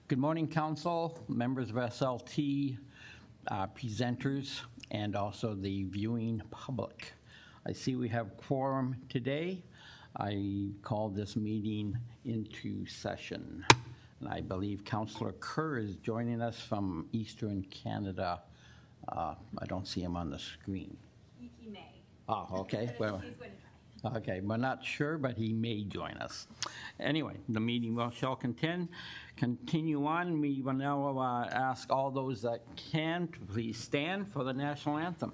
Good morning, Council, members of SLT, presenters, and also the viewing public. I see we have quorum today. I call this meeting into session. And I believe Councillor Kerr is joining us from Eastern Canada. I don't see him on the screen. He may. Oh, okay. Well, He's going to try. okay, we're not sure, but he may join us. Anyway, the meeting shall continue on. We will now ask all those that can to please stand for the national anthem.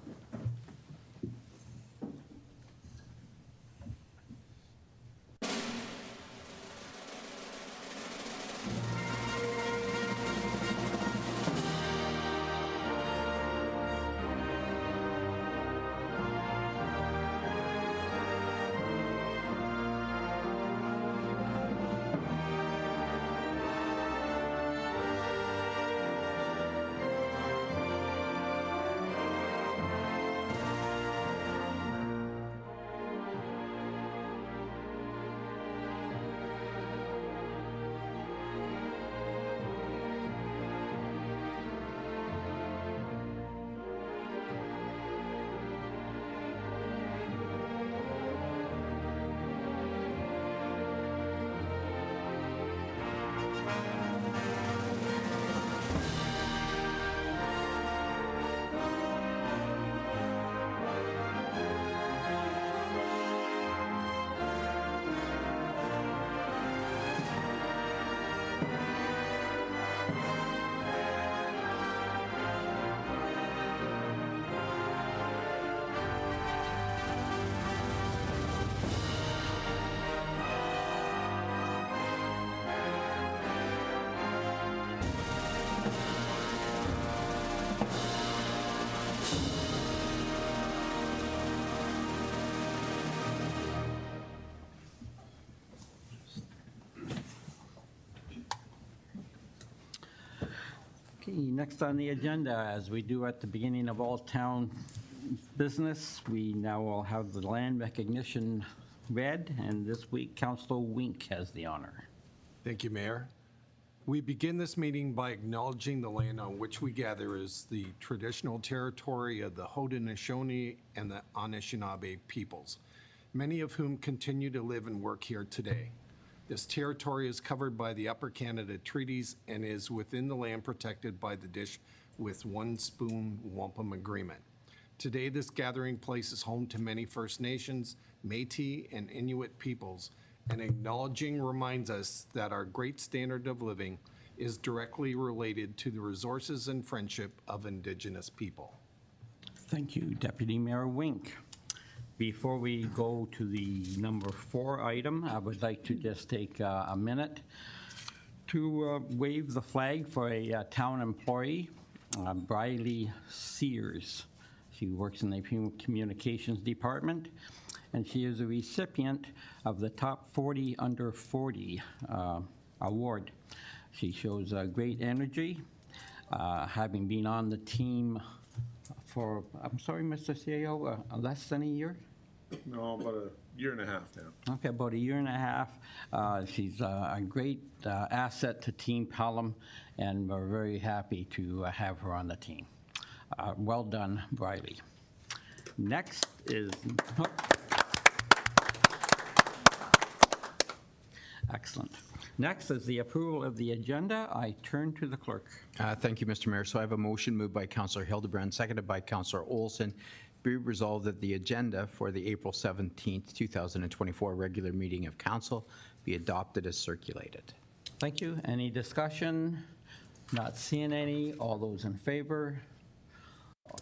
Okay, next on the agenda, as we do at the beginning of all town business, we now will have the land recognition read, and this week, Councillor Wink has the honor. Thank you, Mayor. We begin this meeting by acknowledging the land on which we gather is the traditional territory of the Haudenosaunee and the Anishinaabe peoples, many of whom continue to live and work here today. This territory is covered by the Upper Canada Treaties and is within the land protected by the Dish with One Spoon Wampum Agreement. Today, this gathering place is home to many First Nations, Métis, and Inuit peoples, and acknowledging reminds us that our great standard of living is directly related to the resources and friendship of Indigenous people. Thank you, Deputy Mayor Wink. Before we go to the number 4 item, I would like to just take a minute to wave the flag for a town employee, Briley Sears. She works in the communications department, and she is a recipient of the Top 40 Under 40 award. She shows great energy, having been on the team for, I'm sorry, Mr. CEO, less than a year? No, about a year and a half now. Okay, about a year and a half. She's a great asset to Team Pelham, and we're very happy to have her on the team. Well done, Briley. Next is... Excellent. Next is the approval of the agenda. I turn to the clerk. Thank you, Mr. Mayor. So I have a motion moved by Councillor Hildebrand, seconded by Councillor Olson. Be resolved that the agenda for the April 17th, 2024 regular meeting of Council be adopted as circulated. Thank you. Any discussion? Not seeing any. All those in favor?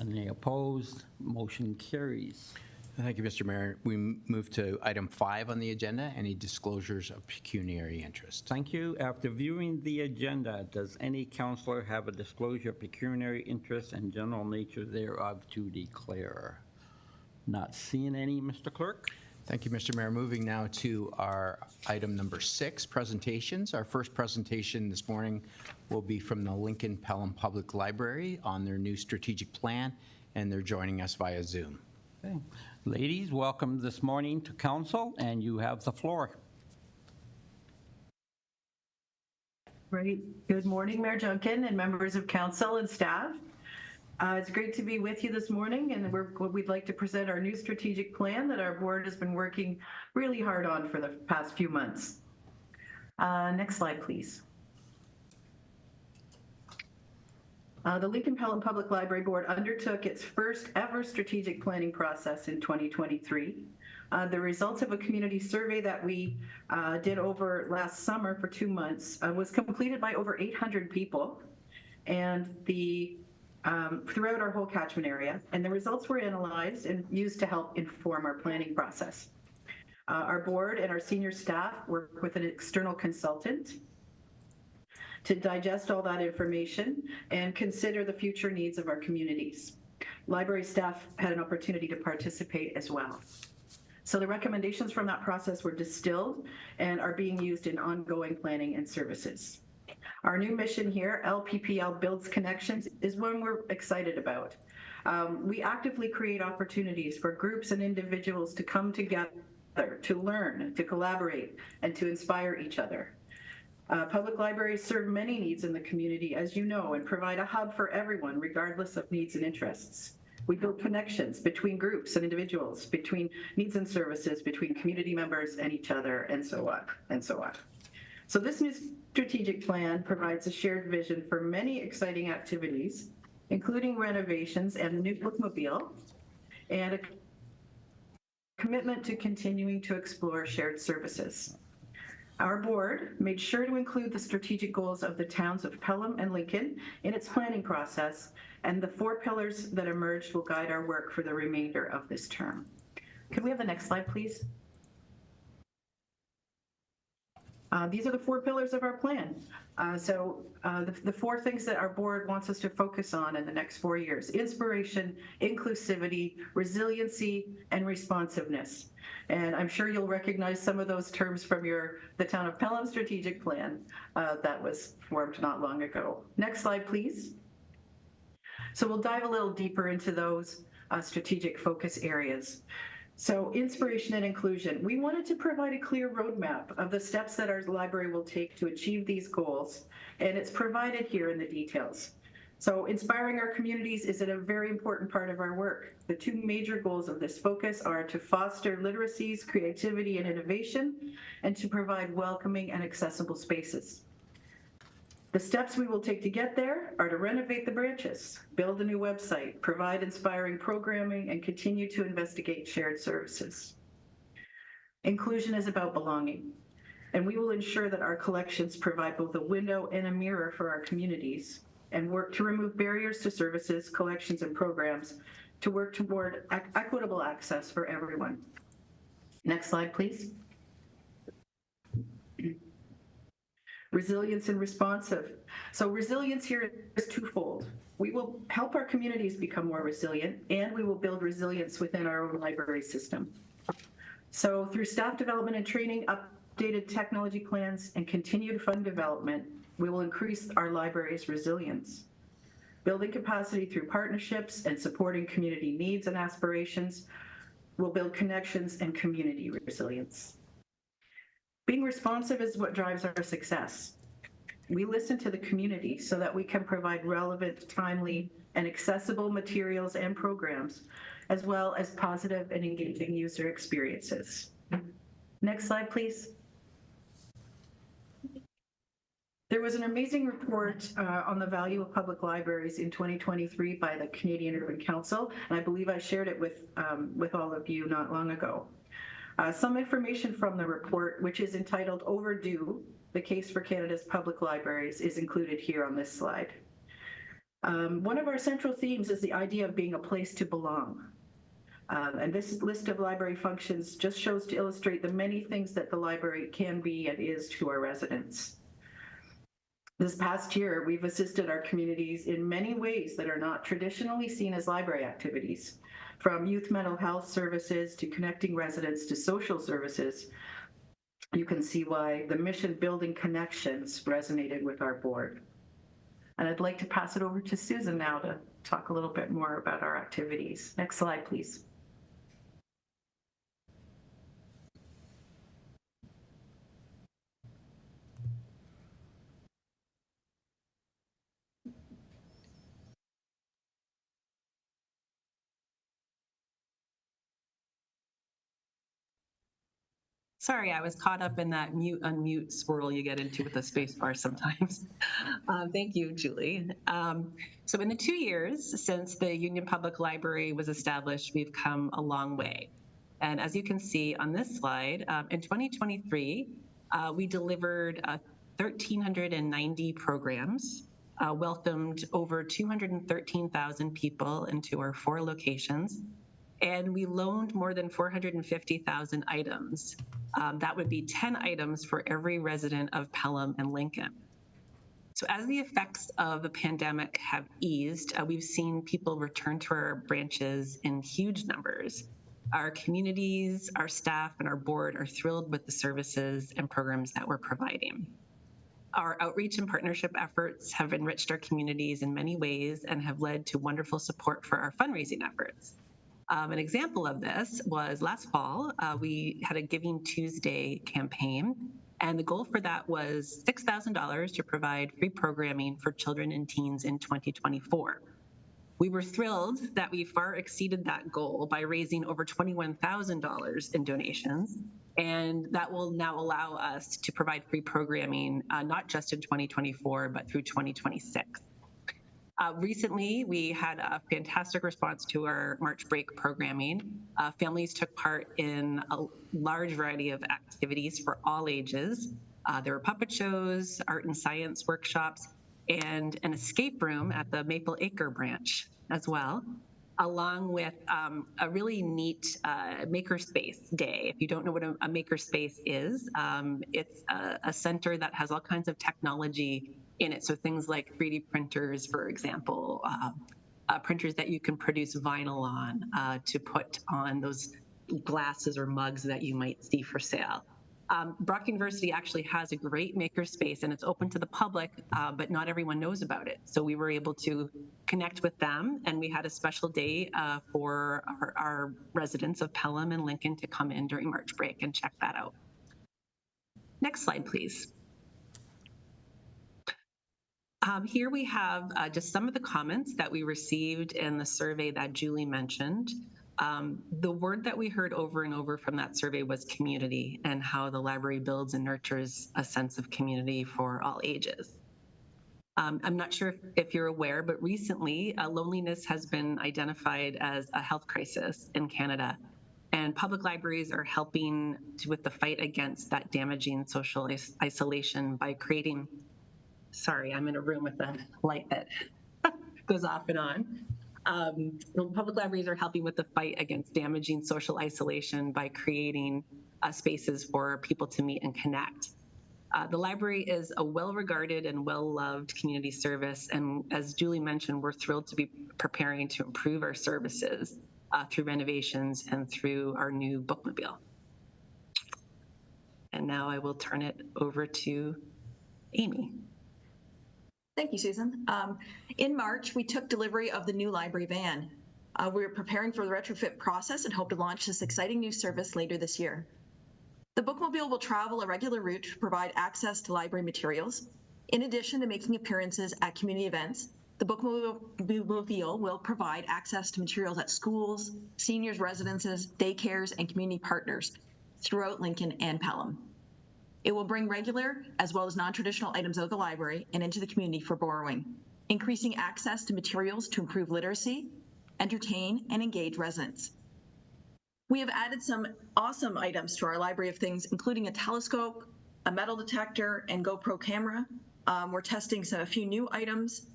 Any opposed? Motion carries. Thank you, Mr. Mayor. We move to item 5 on the agenda, any disclosures of pecuniary interest. Thank you. After viewing the agenda, does any councillor have a disclosure of pecuniary interest and general nature thereof to declare? Not seeing any, Mr. Clerk. Thank you, Mr. Mayor. Moving now to our item number 6, presentations. Our first presentation this morning will be from the Lincoln Pelham Public Library on their new strategic plan, and they're joining us via Zoom. Okay. Ladies, welcome this morning to council, and you have the floor. Great. Good morning, Mayor Junkin and members of council and staff. It's great to be with you this morning, and we'd like to present our new strategic plan that our board has been working really hard on for the past few months. Next slide, please. The Lincoln Pelham Public Library Board undertook its first ever strategic planning process in 2023. The results of a community survey that we did over last summer for 2 months was completed by over 800 people and throughout our whole catchment area. And the results were analyzed and used to help inform our planning process. Our board and our senior staff work with an external consultant to digest all that information and consider the future needs of our communities. Library staff had an opportunity to participate as well. So the recommendations from that process were distilled and are being used in ongoing planning and services. Our new mission here, LPPL Builds Connections, is one we're excited about. We actively create opportunities for groups and individuals to come together, to learn, to collaborate, and to inspire each other. Public libraries serve many needs in the community, as you know, and provide a hub for everyone, regardless of needs and interests. We build connections between groups and individuals, between needs and services, between community members and each other, and so on, and so on. So this new strategic plan provides a shared vision for many exciting activities, including renovations and a new bookmobile, and a commitment to continuing to explore shared services. Our board made sure to include the strategic goals of the towns of Pelham and Lincoln in its planning process, and the 4 pillars that emerged will guide our work for the remainder of this term. Could we have the next slide, please? These are the 4 pillars of our plan. The 4 things that our board wants us to focus on in the next 4 years: inspiration, inclusivity, resiliency, and responsiveness. And I'm sure you'll recognize some of those terms from the Town of Pelham strategic plan that was formed not long ago. Next slide, please. So we'll dive a little deeper into those strategic focus areas. So inspiration and inclusion. We wanted to provide a clear roadmap of the steps that our library will take to achieve these goals, and it's provided here in the details. So inspiring our communities is a very important part of our work. The 2 major goals of this focus are to foster literacies, creativity, and innovation, and to provide welcoming and accessible spaces. The steps we will take to get there are to renovate the branches, build a new website, provide inspiring programming, and continue to investigate shared services. Inclusion is about belonging, and we will ensure that our collections provide both a window and a mirror for our communities, and work to remove barriers to services, collections, and programs to work toward equitable access for everyone. Next slide, please. Resilience and responsive. So resilience here is twofold. We will help our communities become more resilient, and we will build resilience within our own library system. So through staff development and training, updated technology plans, and continued fund development, we will increase our library's resilience. Building capacity through partnerships and supporting community needs and aspirations will build connections and community resilience. Being responsive is what drives our success. We listen to the community so that we can provide relevant, timely, and accessible materials and programs, as well as positive and engaging user experiences. Next slide, please. There was an amazing report on the value of public libraries in 2023 by the Canadian Urban Council, and I believe I shared it with all of you not long ago. Some information from the report, which is entitled Overdue, the Case for Canada's Public Libraries, is included here on this slide. One of our central themes is the idea of being a place to belong. And this list of library functions just shows to illustrate the many things that the library can be and is to our residents. This past year, we've assisted our communities in many ways that are not traditionally seen as library activities, from youth mental health services to connecting residents to social services. You can see why the mission Building Connections resonated with our board. And I'd like to pass it over to Susan now to talk a little bit more about our activities. Next slide, please. Sorry, I was caught up in that mute unmute swirl you get into with the space bar sometimes. Thank you, Julie. So in the 2 years since the Union Public Library was established, we've come a long way. And as you can see on this slide, in 2023, we delivered 1,390 programs, welcomed over 213,000 people into our 4 locations, and we loaned more than 450,000 items. That would be 10 items for every resident of Pelham and Lincoln. So as the effects of the pandemic have eased, we've seen people return to our branches in huge numbers. Our communities, our staff, and our board are thrilled with the services and programs that we're providing. Our outreach and partnership efforts have enriched our communities in many ways and have led to wonderful support for our fundraising efforts. An example of this was last fall, we had a Giving Tuesday campaign, and the goal for that was $6,000 to provide free programming for children and teens in 2024. We were thrilled that we far exceeded that goal by raising over $21,000 in donations, and that will now allow us to provide free programming, not just in 2024, but through 2026. Recently, we had a fantastic response to our March break programming. Families took part in a large variety of activities for all ages. There were puppet shows, art and science workshops, and an escape room at the Maple Acre branch as well, along with a really neat makerspace day. If you don't know what a makerspace is, it's a center that has all kinds of technology in it. So things like 3D printers, for example, printers that you can produce vinyl on to put on those glasses or mugs that you might see for sale. Brock University actually has a great makerspace and it's open to the public, but not everyone knows about it. So we were able to connect with them, and we had a special day for our residents of Pelham and Lincoln to come in during March break and check that out. Next slide, please. Here we have just some of the comments that we received in the survey that Julie mentioned. The word that we heard over and over from that survey was community, and how the library builds and nurtures a sense of community for all ages. I'm not sure if you're aware, but recently loneliness has been identified as a health crisis in Canada, and public libraries are helping with the fight against that damaging social isolation by creating, sorry, I'm in a room with a light that goes off and on. Public libraries are helping with the fight against damaging social isolation by creating spaces for people to meet and connect. The library is a well-regarded and well-loved community service, and as Julie mentioned, we're thrilled to be preparing to improve our services through renovations and through our new bookmobile. And now I will turn it over to Amy. Thank you, Susan. In March, we took delivery of the new library van. We're preparing for the retrofit process and hope to launch this exciting new service later this year. The bookmobile will travel a regular route to provide access to library materials. In addition to making appearances at community events, the bookmobile will provide access to materials at schools, seniors' residences, daycares, and community partners throughout Lincoln and Pelham. It will bring regular as well as non-traditional items out of the library and into the community for borrowing, increasing access to materials to improve literacy, entertain, and engage residents. We have added some awesome items to our library of things, including a telescope, a metal detector, and GoPro camera. We're testing a few new items,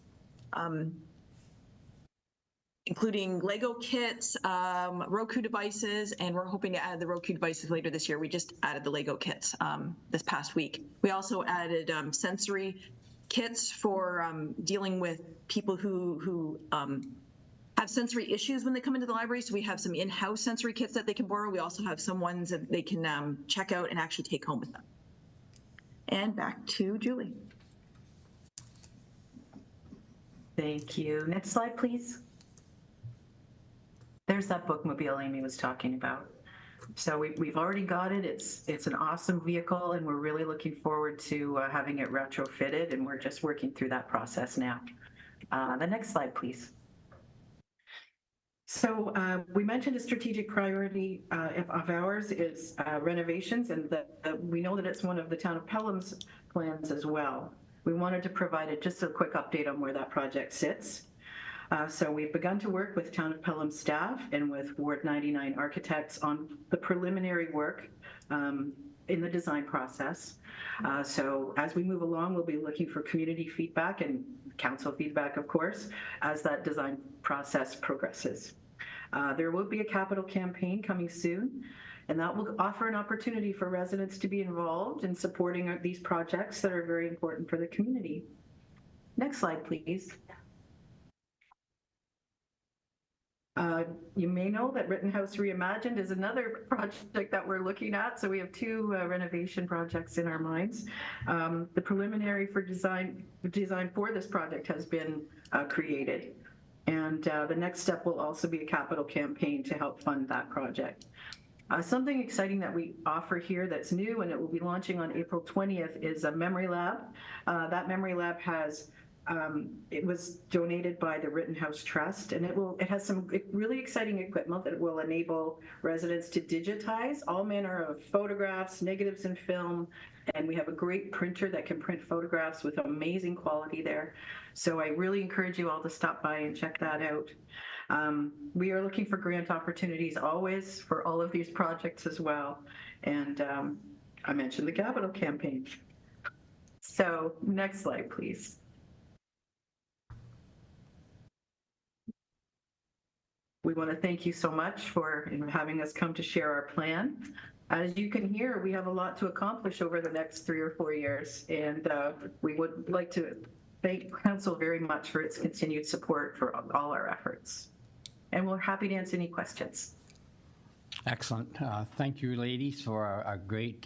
including Lego kits, Roku devices, and we're hoping to add the Roku devices later this year. We just added the Lego kits this past week. We also added sensory kits for dealing with people who have sensory issues when they come into the library. So we have some in-house sensory kits that they can borrow. We also have some ones that they can check out and actually take home with them. And back to Julie. Thank you. Next slide, please. There's that bookmobile Amy was talking about. So we've already got it. It's an awesome vehicle, and we're really looking forward to having it retrofitted, and we're just working through that process now. The next slide, please. So we mentioned a strategic priority of ours is renovations, and we know that it's one of the town of Pelham's plans as well. We wanted to provide just a quick update on where that project sits. So we've begun to work with Town of Pelham staff and with Ward 99 architects on the preliminary work in the design process. So as we move along, we'll be looking for community feedback and council feedback, of course, as that design process progresses. There will be a capital campaign coming soon, and that will offer an opportunity for residents to be involved in supporting these projects that are very important for the community. Next slide, please. You may know that Rittenhouse Reimagined is another project that we're looking at. So we have two renovation projects in our minds. The preliminary for design for this project has been created. And the next step will also be a capital campaign to help fund that project. Something exciting that we offer here that's new, and it will be launching on April 20th, is a memory lab. That memory lab has it was donated by the Rittenhouse Trust, and it has some really exciting equipment that will enable residents to digitize all manner of photographs, negatives, and film. And we have a great printer that can print photographs with amazing quality there. So I really encourage you all to stop by and check that out. We are looking for grant opportunities always for all of these projects as well. And I mentioned the capital campaign. So next slide, please. We want to thank you so much for having us come to share our plan. As you can hear, we have a lot to accomplish over the next 3 or 4 years, and we would like to thank Council very much for its continued support for all our efforts. And we're happy to answer any questions. Excellent. Thank you, ladies, for a great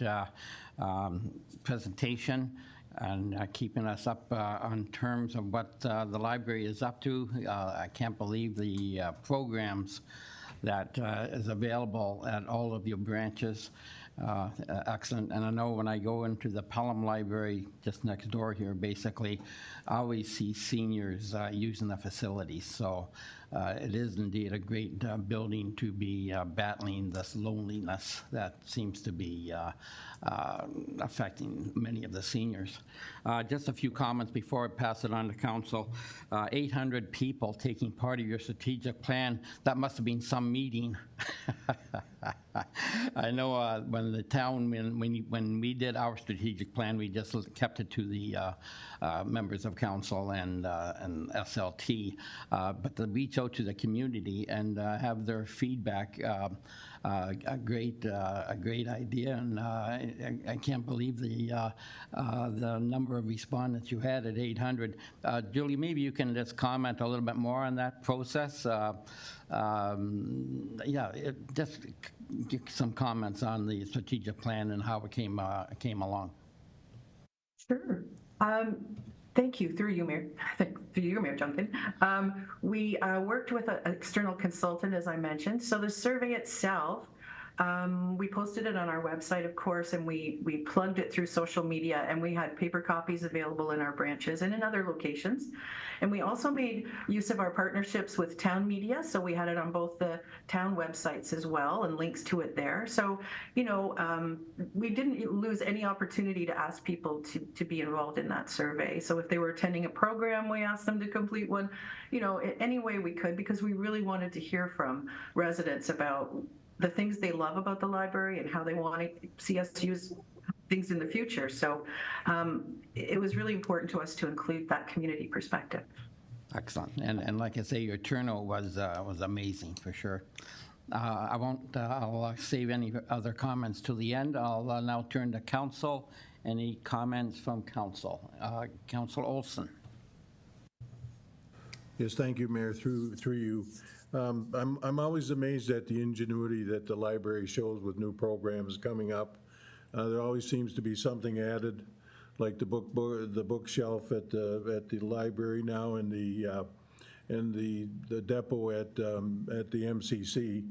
presentation and keeping us up on terms of what the library is up to. I can't believe the programs that is available at all of your branches. Excellent. And I know when I go into the Pelham Library just next door here, basically, I always see seniors using the facilities. So it is indeed a great building to be battling this loneliness that seems to be affecting many of the seniors. Just a few comments before I pass it on to council. 800 people taking part of your strategic plan. That must have been some meeting. I know when the town, when we did our strategic plan, we just kept it to the members of council and SLT, but to reach out to the community and have their feedback, a great idea, and I can't believe the number of respondents you had at 800. Julie, maybe you can just comment a little bit more on that process. Just give some comments on the strategic plan and how it came along. Sure. Thank you, through you, Mayor. Through you, Mayor Junkin. We worked with an external consultant, as I mentioned. So the survey itself, we posted it on our website, of course, and we plugged it through social media, and we had paper copies available in our branches and in other locations. And we also made use of our partnerships with town media, so we had it on both the town websites as well and links to it there. So, you know, we didn't lose any opportunity to ask people to be involved in that survey. So if they were attending a program, we asked them to complete one, you know, any way we could, because we really wanted to hear from residents about the things they love about the library and how they want to see us use things in the future. So it was really important to us to include that community perspective. Excellent. And like I say, your turnout was amazing for sure. I won't, I'll save any other comments till the end. I'll now turn to council. Any comments from council? Councilor Olson. Yes, thank you, Mayor, through you. I'm always amazed at the ingenuity that the library shows with new programs coming up. There always seems to be something added, like the bookshelf at the library now, and the depot at the MCC.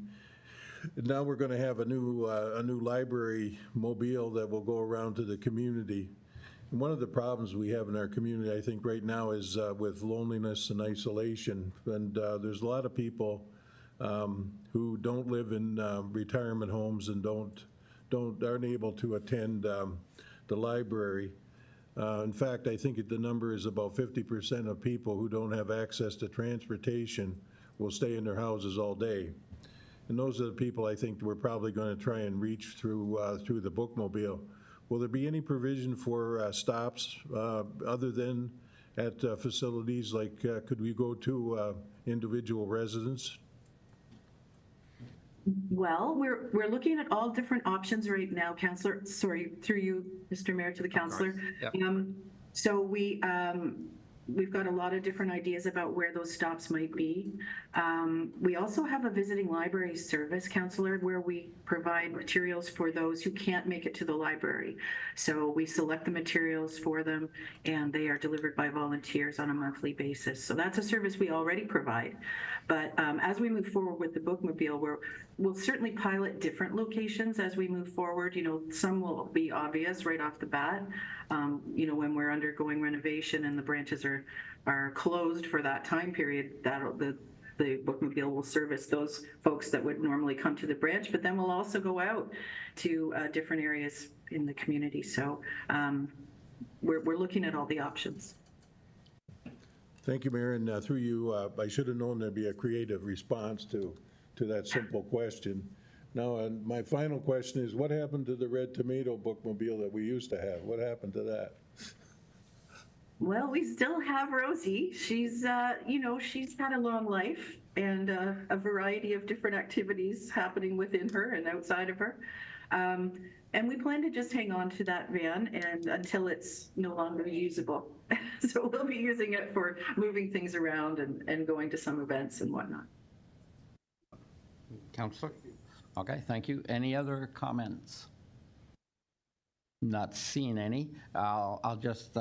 Now we're going to have a new library mobile that will go around to the community. And one of the problems we have in our community, I think, right now is with loneliness and isolation. And there's a lot of people who don't live in retirement homes and aren't able to attend the library. In fact, I think the number is about 50% of people who don't have access to transportation will stay in their houses all day. And those are the people I think we're probably going to try and reach through the bookmobile. Will there be any provision for stops other than at facilities like, could we go to individual residents? Well, we're looking at all different options right now, Councillor. Sorry, through you, Mr. Mayor, to the councillor. So we've got a lot of different ideas about where those stops might be. We also have a visiting library service, Councillor, where we provide materials for those who can't make it to the library. So we select the materials for them, and they are delivered by volunteers on a monthly basis. So that's a service we already provide. But as we move forward with the bookmobile, we'll certainly pilot different locations as we move forward. You know, some will be obvious right off the bat. You know, when we're undergoing renovation and the branches are closed for that time period, the bookmobile will service those folks that would normally come to the branch, but then we'll also go out to different areas in the community. So we're looking at all the options. Thank you, Mayor, and through you, I should have known there'd be a creative response to that simple question. Now, my final question is, what happened to the Red Tomato bookmobile that we used to have? What happened to that? Well, we still have Rosie. She's, you know, she's had a long life and a variety of different activities happening within her and outside of her. And we plan to just hang on to that van and until it's no longer usable. So we'll be using it for moving things around and going to some events and whatnot. Councillor? Okay, thank you. Any other comments? Not seeing any. I'll just,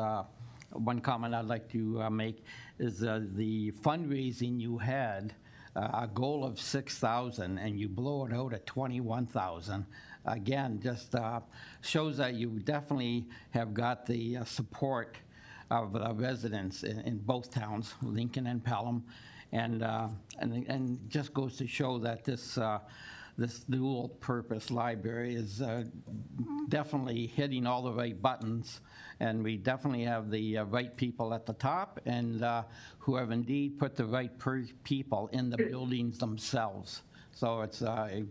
one comment I'd like to make is the fundraising you had, a goal of 6,000 and you blow it out at 21,000. Again, just shows that you definitely have got the support of the residents in both towns, Lincoln and Pelham, and just goes to show that this dual-purpose library is definitely hitting all the right buttons, and we definitely have the right people at the top, and who have indeed put the right people in the buildings themselves. So it's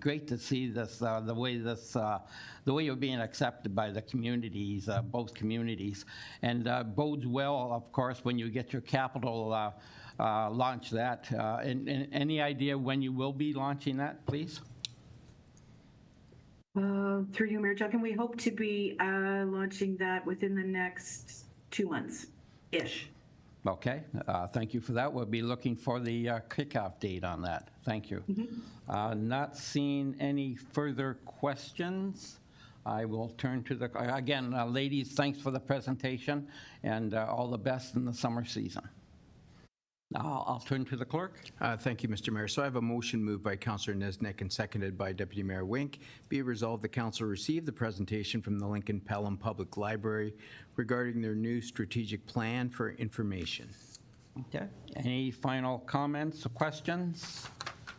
great to see this, the way you're being accepted by the communities, both communities, and bodes well, of course, when you get your capital launch that. And any idea when you will be launching that, please? Through you, Mayor Junkin, we hope to be launching that within the next 2 months-ish. Okay, thank you for that. We'll be looking for the kickoff date on that. Thank you. Not seeing any further questions. I will turn to the, again, ladies, thanks for the presentation and all the best in the summer season. Now I'll turn to the clerk. Thank you, Mr. Mayor. So I have a motion moved by Councillor Nesnick and seconded by Deputy Mayor Wink. Be it resolved the council receive the presentation from the Lincoln Pelham Public Library regarding their new strategic plan for information. Okay. Any final comments or questions?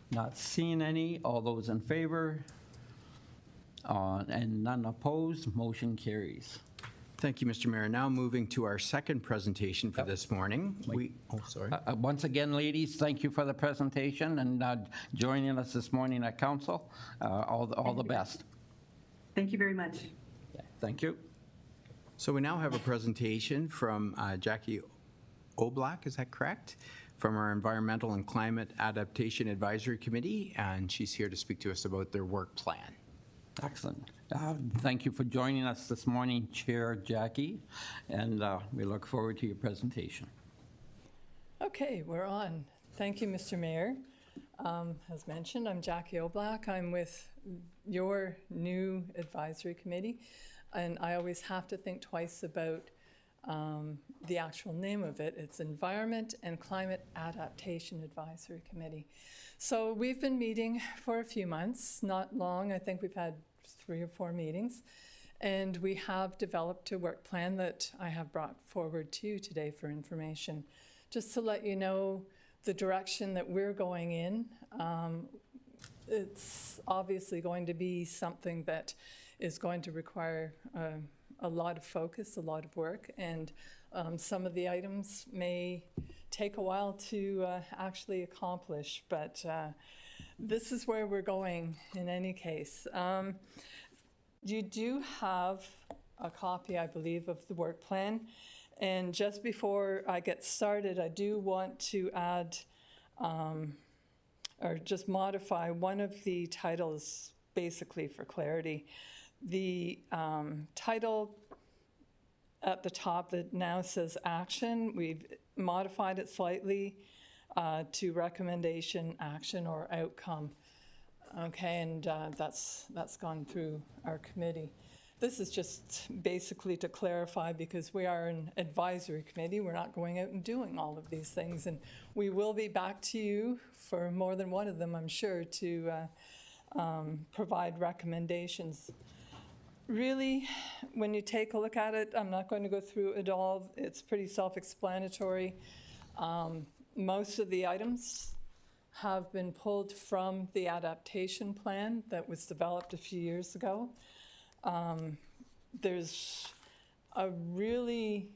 Not seeing any. All those in favor? And none opposed. Motion carries. Thank you, Mr. Mayor. Now moving to our second presentation for this morning. Sorry. Once again, ladies, thank you for the presentation and joining us this morning at council. All the best. Thank you very much. Thank you. So we now have a presentation from Jackie Oblak, is that correct? From our Environmental and Climate Adaptation Advisory Committee, and she's here to speak to us about their work plan. Excellent. Thank you for joining us this morning, Chair Jackie, and we look forward to your presentation. Okay, we're on. Thank you, Mr. Mayor. As mentioned, I'm Jackie Oblak. I'm with your new advisory committee, and I always have to think twice about the actual name of it. It's Environment and Climate Adaptation Advisory Committee. So we've been meeting for a few months, not long. I think we've had 3 or 4 meetings, and we have developed a work plan that I have brought forward to you today for information, just to let you know the direction that we're going in It's obviously going to be something that is going to require a lot of focus, a lot of work, and some of the items may take a while to actually accomplish, but this is where we're going in any case. You do have a copy, I believe, of the work plan, and just before I get started, I do want to add or just modify one of the titles, basically for clarity. The title at the top that now says action, we've modified it slightly to recommendation, action, or outcome. Okay, and that's gone through our committee. This is just basically to clarify, because we are an advisory committee. We're not going out and doing all of these things, and we will be back to you for more than one of them, I'm sure, to provide recommendations. Really, when you take a look at it, I'm not going to go through it all. It's pretty self-explanatory. Most of the items have been pulled from the adaptation plan that was developed a few years ago. There's a really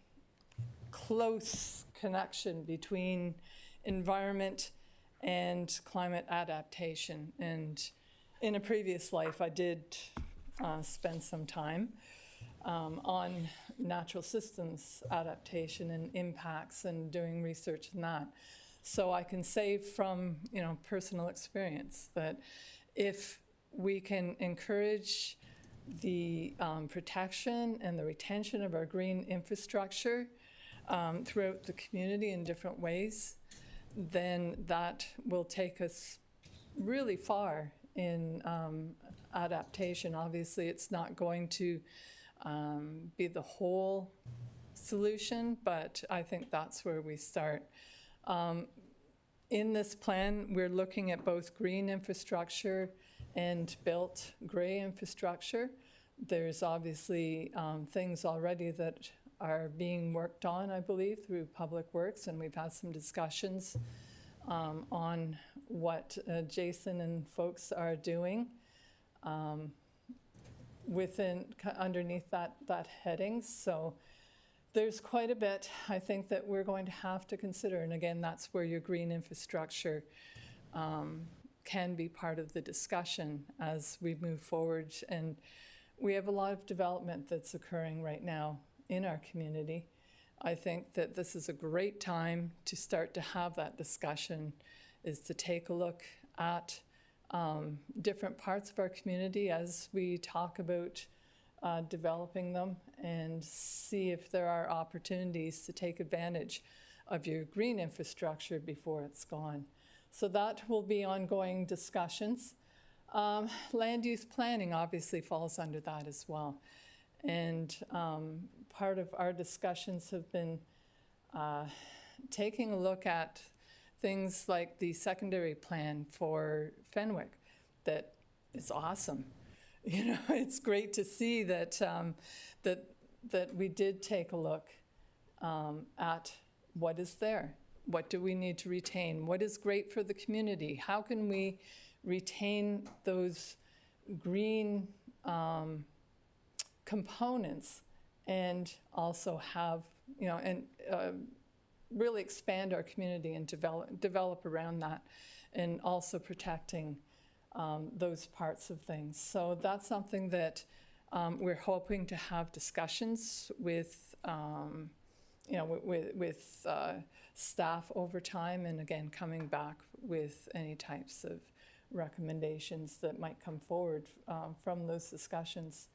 close connection between environment and climate adaptation. And in a previous life, I did spend some time on natural systems adaptation and impacts and doing research in that. So I can say from personal experience that if we can encourage the protection and the retention of our green infrastructure throughout the community in different ways, then that will take us really far in adaptation. Obviously, it's not going to be the whole solution, but I think that's where we start. In this plan, we're looking at both green infrastructure and built gray infrastructure. There's obviously things already that are being worked on, I believe, through Public Works, and we've had some discussions on what Jason and folks are doing underneath that heading. So there's quite a bit, I think, that we're going to have to consider. And again, that's where your green infrastructure can be part of the discussion as we move forward. And we have a lot of development that's occurring right now in our community. I think that this is a great time to start to have that discussion, is to take a look at different parts of our community as we talk about developing them, and see if there are opportunities to take advantage of your green infrastructure before it's gone. So that will be ongoing discussions. Land use planning obviously falls under that as well. And part of our discussions have been taking a look at things like the secondary plan for Fenwick. That is awesome. It's great to see that that we did take a look at what is there. What do we need to retain? What is great for the community? How can we retain those green components and also have, and really expand our community and develop around that, and also protecting those parts of things. So that's something that we're hoping to have discussions with, with staff over time, and again, coming back with any types of recommendations that might come forward from those discussions.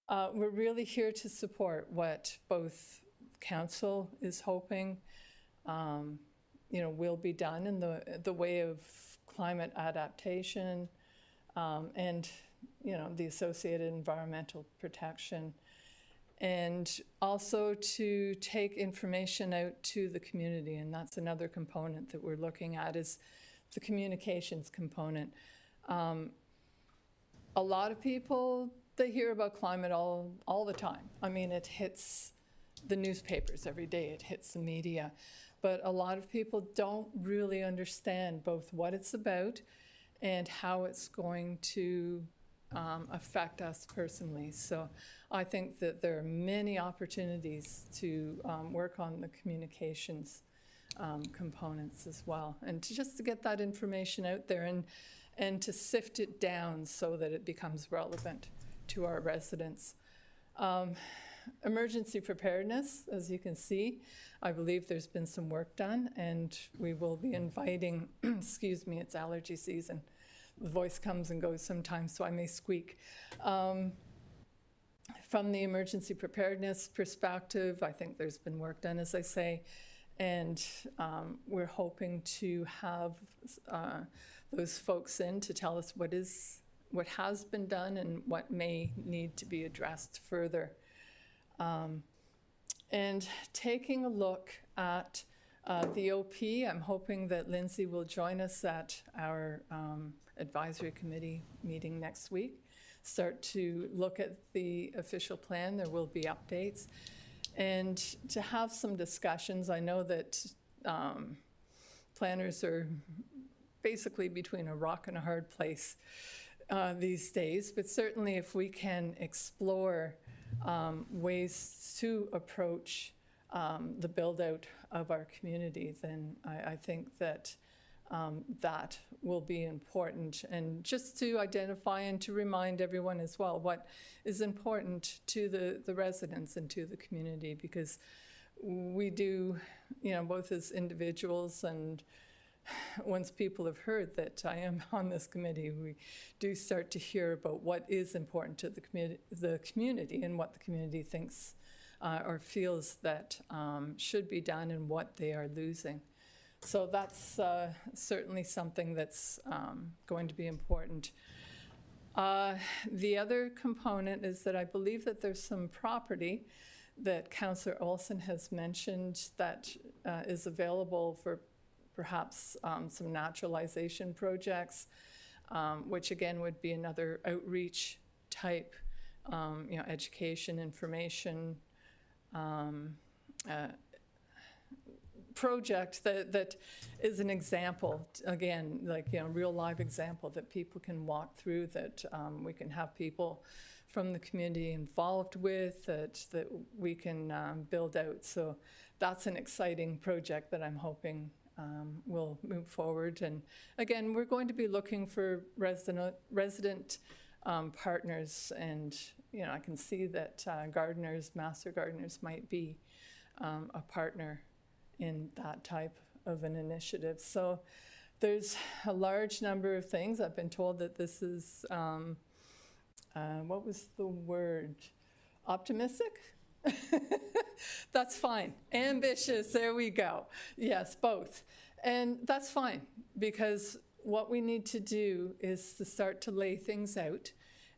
We're really here to support what both council is hoping, will be done in the way of climate adaptation, and the associated environmental protection, and also to take information out to the community. And that's another component that we're looking at, is the communications component. A lot of people, they hear about climate all the time. I mean, it hits the newspapers every day, it hits the media. but a lot of people don't really understand both what it's about and how it's going to affect us personally. So I think that there are many opportunities to work on the communications components as well, and just to get that information out there and to sift it down so that it becomes relevant to our residents. Emergency preparedness, as you can see, I believe there's been some work done, and we will be inviting, excuse me, it's allergy season. The voice comes and goes sometimes, so I may squeak. From the emergency preparedness perspective, I think there's been work done, as I say, and we're hoping to have those folks in to tell us what has been done and what may need to be addressed further. And taking a look at the OP, I'm hoping that Lindsay will join us at our advisory committee meeting next week, start to look at the official plan. There will be updates, and to have some discussions. I know that planners are basically between a rock and a hard place these days, but certainly if we can explore ways to approach the build-out of our community, then I think that that will be important. And just to identify and to remind everyone as well what is important to the residents and to the community, because we do, both as individuals and once people have heard that I am on this committee, we do start to hear about what is important to the community and what the community thinks or feels that should be done and what they are losing. So that's certainly something that's going to be important. The other component is that I believe that there's some property that Councillor Olsen has mentioned that is available for perhaps some naturalization projects, which again would be another outreach type, education, information project that is an example, again, like, real live example that people can walk through, that we can have people from the community involved with, that we can build out. So that's an exciting project that I'm hoping will move forward. And again, we're going to be looking for resident partners, and I can see that gardeners, master gardeners might be a partner in that type of an initiative. So there's a large number of things. I've been told that this is, what was the word? Optimistic? That's fine. Ambitious, there we go. Yes, both. And that's fine, because what we need to do is to start to lay things out.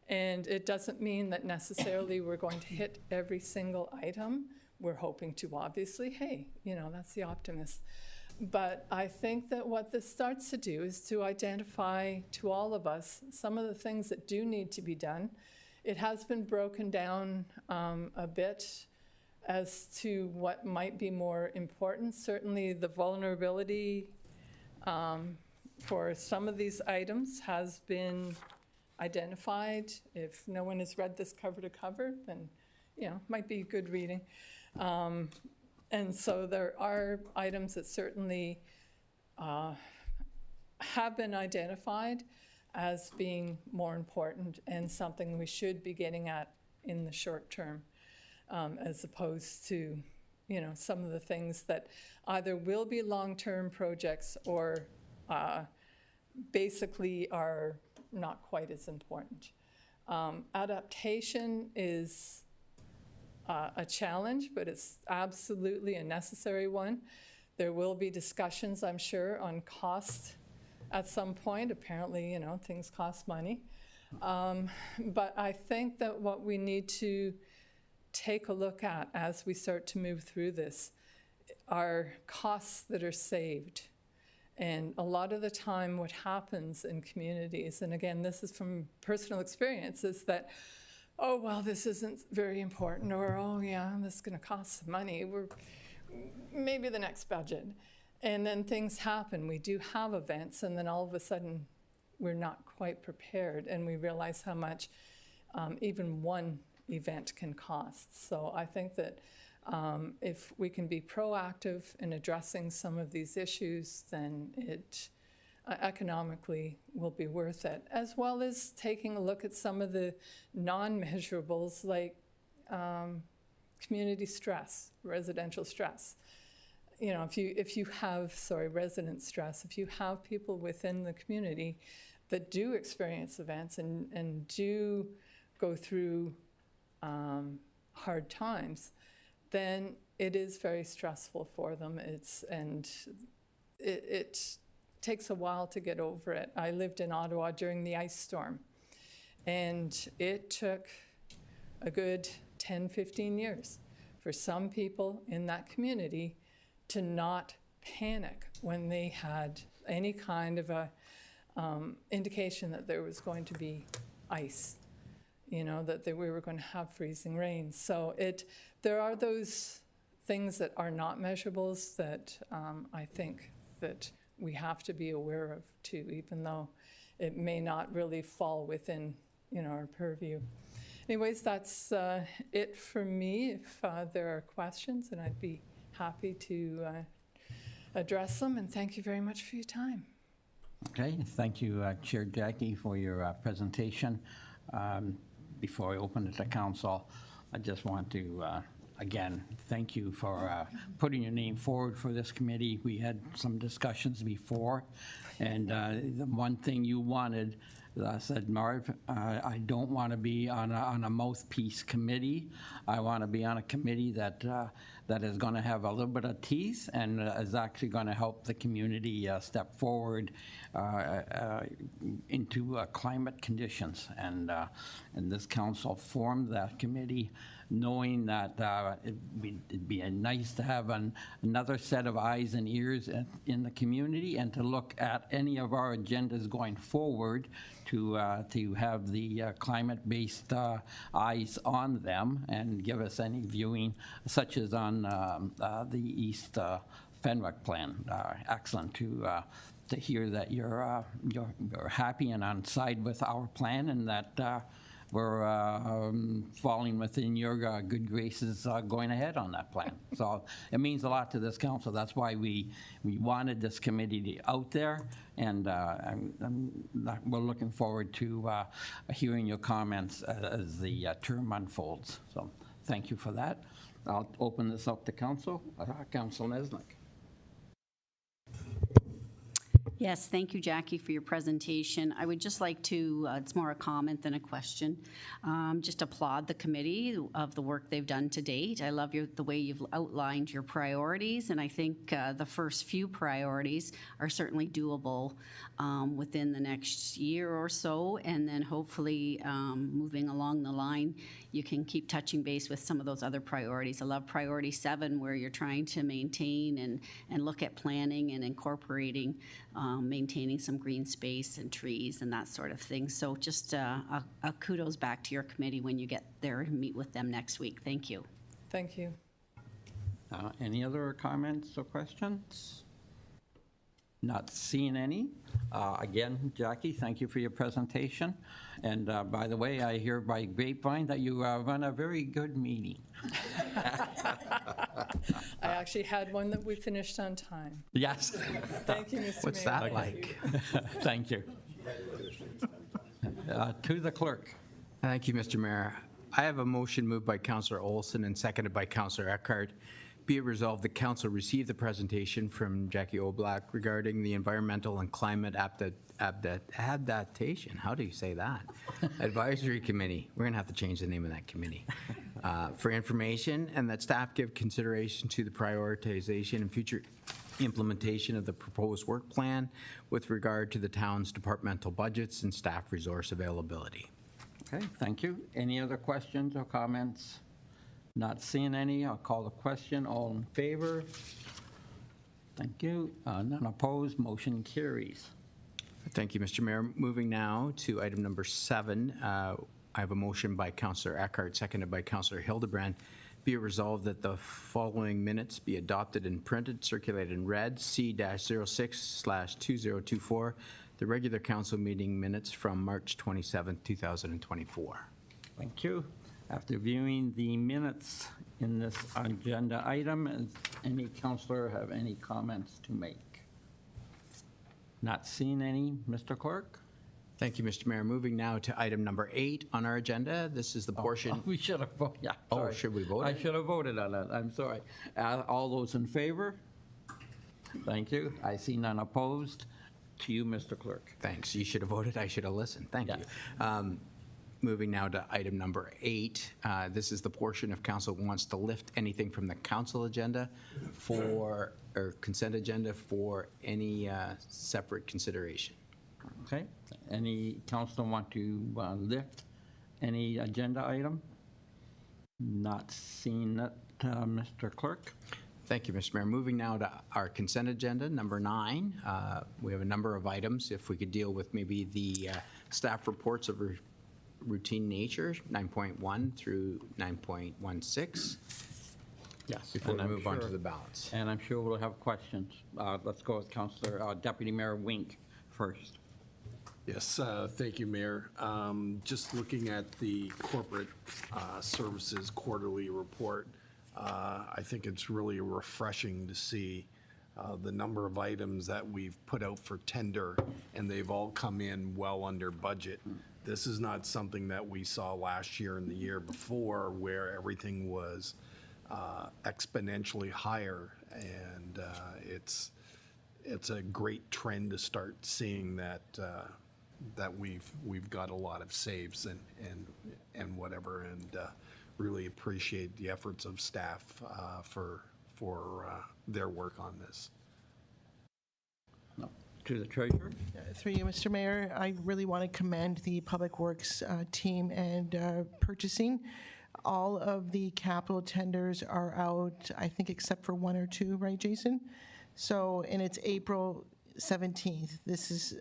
And it doesn't mean that necessarily we're going to hit every single item. We're hoping to, obviously. Hey, that's the optimist. But I think that what this starts to do is to identify to all of us some of the things that do need to be done. It has been broken down a bit as to what might be more important. Certainly the vulnerability for some of these items has been identified. If no one has read this cover to cover, then might be good reading. And so there are items that certainly have been identified as being more important and something we should be getting at in the short term, as opposed to, some of the things that either will be long-term projects or basically are not quite as important. Adaptation is a challenge, but it's absolutely a necessary one. There will be discussions, I'm sure, on cost at some point. Apparently, things cost money. But I think that what we need to take a look at as we start to move through this are costs that are saved. And a lot of the time what happens in communities, and again, this is from personal experience, is that, oh, well, this isn't very important, or, oh, yeah, this is going to cost some money. maybe the next budget. And then things happen. We do have events, and then all of a sudden, we're not quite prepared, and we realize how much even one event can cost. So I think that if we can be proactive in addressing some of these issues, then it economically will be worth it, as well as taking a look at some of the non-measurables like community stress, residential stress. You know, if you have, resident stress, if you have people within the community that do experience events and do go through hard times, then it is very stressful for them. It takes a while to get over it. I lived in Ottawa during the ice storm, and it took a good 10, 15 years for some people in that community to not panic when they had any kind of a indication that there was going to be ice, you know, that we were going to have freezing rains. So there are those things that are not measurables that I think that we have to be aware of too, even though it may not really fall within, you know, our purview. Anyways, that's it for me. If there are questions, and I'd be happy to address them, and thank you very much for your time. Okay, thank you, Chair Jackie, for your presentation. Before I open it to council, I just want to, again, thank you for putting your name forward for this committee. We had some discussions before, and the one thing you wanted, I said, Marv, I don't want to be on a mouthpiece committee. I want to be on a committee that is going to have a little bit of teeth and is actually going to help the community step forward into climate conditions. And this council formed that committee knowing that it'd be nice to have another set of eyes and ears in the community, and to look at any of our agendas going forward to have the climate-based eyes on them and give us any viewing, such as on the East Fenwick plan. Excellent to hear that you're happy and on side with our plan, and that we're falling within your good graces going ahead on that plan. So it means a lot to this council. That's why we wanted this committee out there, and we're looking forward to hearing your comments as the term unfolds. So thank you for that. I'll open this up to council. Council Nesnick. Yes, thank you, Jackie, for your presentation. I would just like to, it's more a comment than a question, just applaud the committee of the work they've done to date. I love the way you've outlined your priorities, and I think the first few priorities are certainly doable within the next year or so, and then hopefully moving along the line, you can keep touching base with some of those other priorities. I love priority 7, where you're trying to maintain and look at planning and incorporating maintaining some green space and trees and that sort of thing. So just a kudos back to your committee when you get there and meet with them next week. Thank you. Thank you. Any other comments or questions? Not seeing any. Again, Jackie, thank you for your presentation. And by the way, I hear by grapevine that you run a very good meeting. I actually had one that we finished on time. Yes. Thank you, Mr. What's Mayor. that like? Thank you. To the clerk. Thank you, Mr. Mayor. I have a motion moved by Councillor Olson and seconded by Councillor Eckhart. Be it resolved, the council receive the presentation from Jackie Oblak regarding the environmental and climate adaptation. How do you say that? Advisory Committee. We're going to have to change the name of that committee. For information, and that staff give consideration to the prioritization and future implementation of the proposed work plan with regard to the town's departmental budgets and staff resource availability. Okay, thank you. Any other questions or comments? Not seeing any, I'll call the question. All in favor? Thank you. None opposed, motion carries. Thank you, Mr. Mayor. Moving now to item number 7. I have a motion by Councillor Eckhart, seconded by Councillor Hildebrand. Be it resolved that the following minutes be adopted and printed, circulated and read. C-06/2024, the regular council meeting minutes from March 27, 2024. Thank you. After viewing the minutes in this agenda item, does any councillor have any comments to make? Not seeing any, Mr. Clerk? Thank you, Mr. Mayor. Moving now to item number 8 on our agenda. This is the portion. We should have voted, yeah. Oh, sorry. should we vote I it? should have voted on it, I'm sorry. All those in favor? Thank you. I see none opposed. To you, Mr. Clerk. Thanks. You should have voted. I should have listened. Thank Yeah. you. Moving now to item number 8. This is the portion if council wants to lift anything from the council agenda or consent agenda for any separate consideration. Okay, any councilor want to lift any agenda item? Not seeing it, Mr. Clerk. Thank you, Mr. Mayor. Moving now to our consent agenda, number 9. We have a number of items. If we could deal with maybe the staff reports of routine nature, 9.1 through 9.16, Yes. before we move on to the balance. And I'm sure we'll have questions. Let's go with Councilor Deputy Mayor Wink first. Yes, thank you, Mayor. Just looking at the corporate services quarterly report, I think it's really refreshing to see the number of items that we've put out for tender, and they've all come in well under budget. This is not something that we saw last year and the year before, where everything was exponentially higher, and it's a great trend to start seeing that we've got a lot of saves and whatever, and really appreciate the efforts of staff for their work on this. No. To the treasurer. Through you, Mr. Mayor, I really want to commend the Public Works team and purchasing. All of the capital tenders are out, I think, except for 1 or 2, right, Jason? So, and it's April 17th. This is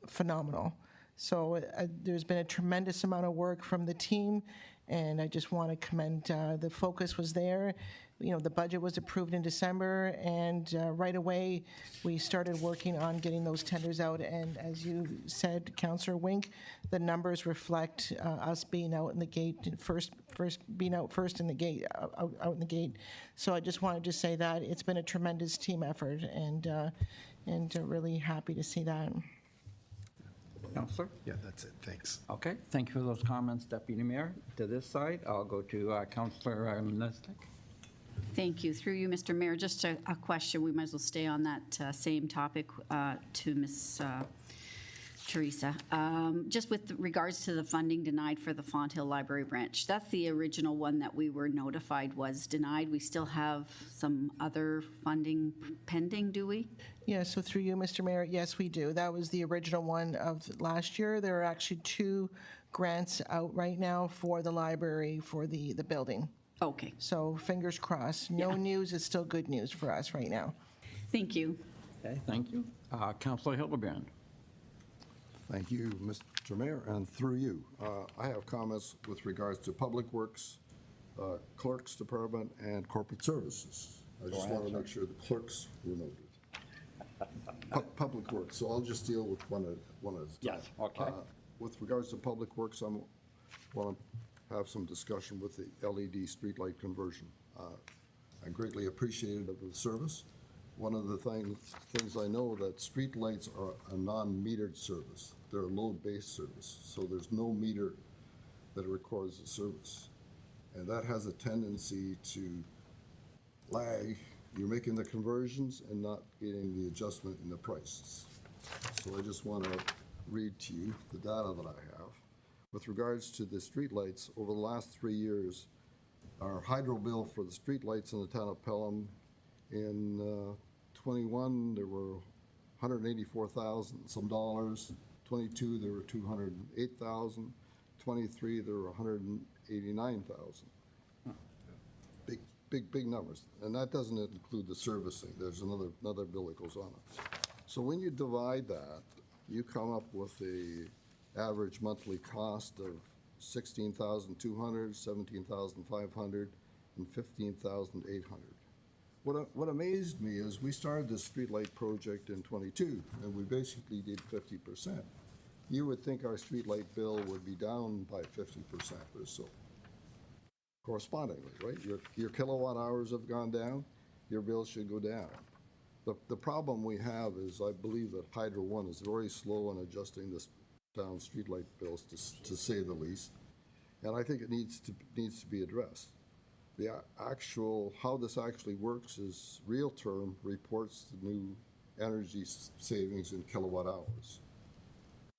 phenomenal. So there's been a tremendous amount of work from the team, and I just want to commend, the focus was there. You know, the budget was approved in December, and right away, we started working on getting those tenders out. And as you said, Councillor Wink, the numbers reflect us being out in the gate, being out first in the gate, out in the gate. So I just wanted to say that it's been a tremendous team effort, and really happy to see that. Councilor? Yeah, that's it. Thanks. Okay, thank you for those comments, Deputy Mayor. To this side, I'll go to Councilor Nestic. Thank you. Through you, Mr. Mayor, just a question. We might as well stay on that same topic to Ms. Teresa. Just with regards to the funding denied for the Font Hill Library branch, that's the original one that we were notified was denied. We still have some other funding pending, do we? Yeah, so through you, Mr. Mayor, yes, we do. That was the original one of last year. There are actually 2 grants out right now for the library for the building. Okay. So fingers crossed. No news is still good news for us right now. Thank you. Okay, thank you. Councilor Hildebrand. Thank you, Mr. Mayor, and through you. I have comments with regards to Public Works, Clerks Department, and Corporate Services. I just want to make sure the clerks were noted. Public Works, so I'll just deal with one at a time. Yes, okay. With regards to Public Works, I want to have some discussion with the LED streetlight conversion. I greatly appreciated the service. One of the things I know that streetlights are a non-metered service. They're a load-based service, so there's no meter that records the service. And that has a tendency to lag. You're making the conversions and not getting the adjustment in the prices. So I just want to read to you the data that I have. With regards to the streetlights, over the last 3 years, our hydro bill for the streetlights in the town of Pelham in 21, there were 184,000 some dollars. 22, there were 208,000. 23, there were 189,000. Big numbers, and that doesn't include the servicing. There's another bill that goes on it. So when you divide that, you come up with a average monthly cost of $16,200, $17,500, and 15,800. What amazed me is we started this streetlight project in '22, and we basically did 50%. You would think our streetlight bill would be down by 50% or so. Correspondingly, right? Your kilowatt hours have gone down, your bill should go down. The problem we have is I believe that Hydro One is very slow in adjusting this town streetlight bills, to say the least, and I think it needs to be addressed. The actual, how this actually works is Real Term reports the new energy savings in kilowatt hours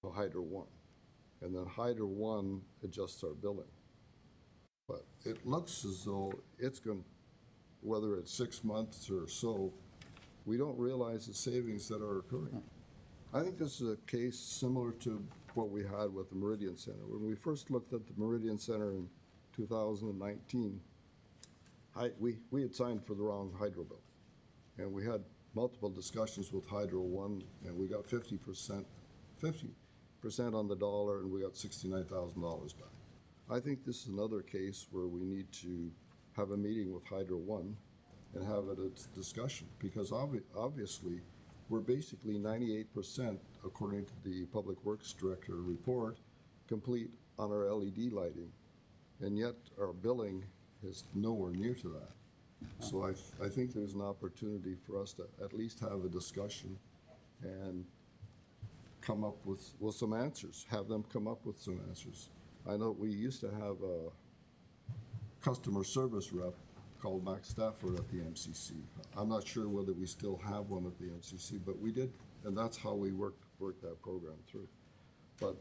to Hydro One, and then Hydro One adjusts our billing. But it looks as though it's going, whether it's 6 months or so, we don't realize the savings that are occurring. I think this is a case similar to what we had with the Meridian Center. When we first looked at the Meridian Center in 2019, we had signed for the wrong hydro bill. And we had multiple discussions with Hydro One, and we got 50% on the dollar, and we got $69,000 back. I think this is another case where we need to have a meeting with Hydro One and have a discussion, because obviously we're basically 98%, according to the Public Works Director report, complete on our LED lighting, and yet our billing is nowhere near to that. So I think there's an opportunity for us to at least have a discussion and come up with some answers, have them come up with some answers. I know we used to have a customer service rep called Max Stafford at the MCC. I'm not sure whether we still have one at the MCC, but we did, and that's how we worked that program through. But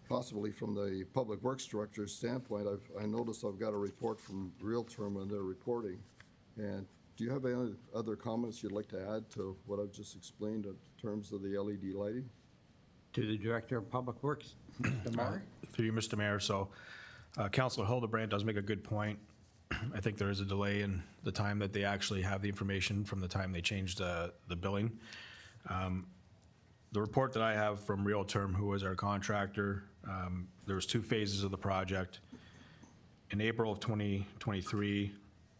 possibly from the Public Works Director's standpoint, I noticed I've got a report from Real Term and their reporting. And do you have any other comments you'd like to add to what I've just explained in terms of the LED lighting? To the Director of Public Works, Mr. Maher. Through you, Mr. Mayor. So Councilor Hildebrand does make a good point. I think there is a delay in the time that they actually have the information from the time they changed the billing. The report that I have from Real Term, who was our contractor, there was 2 phases of the project. In April of 2023,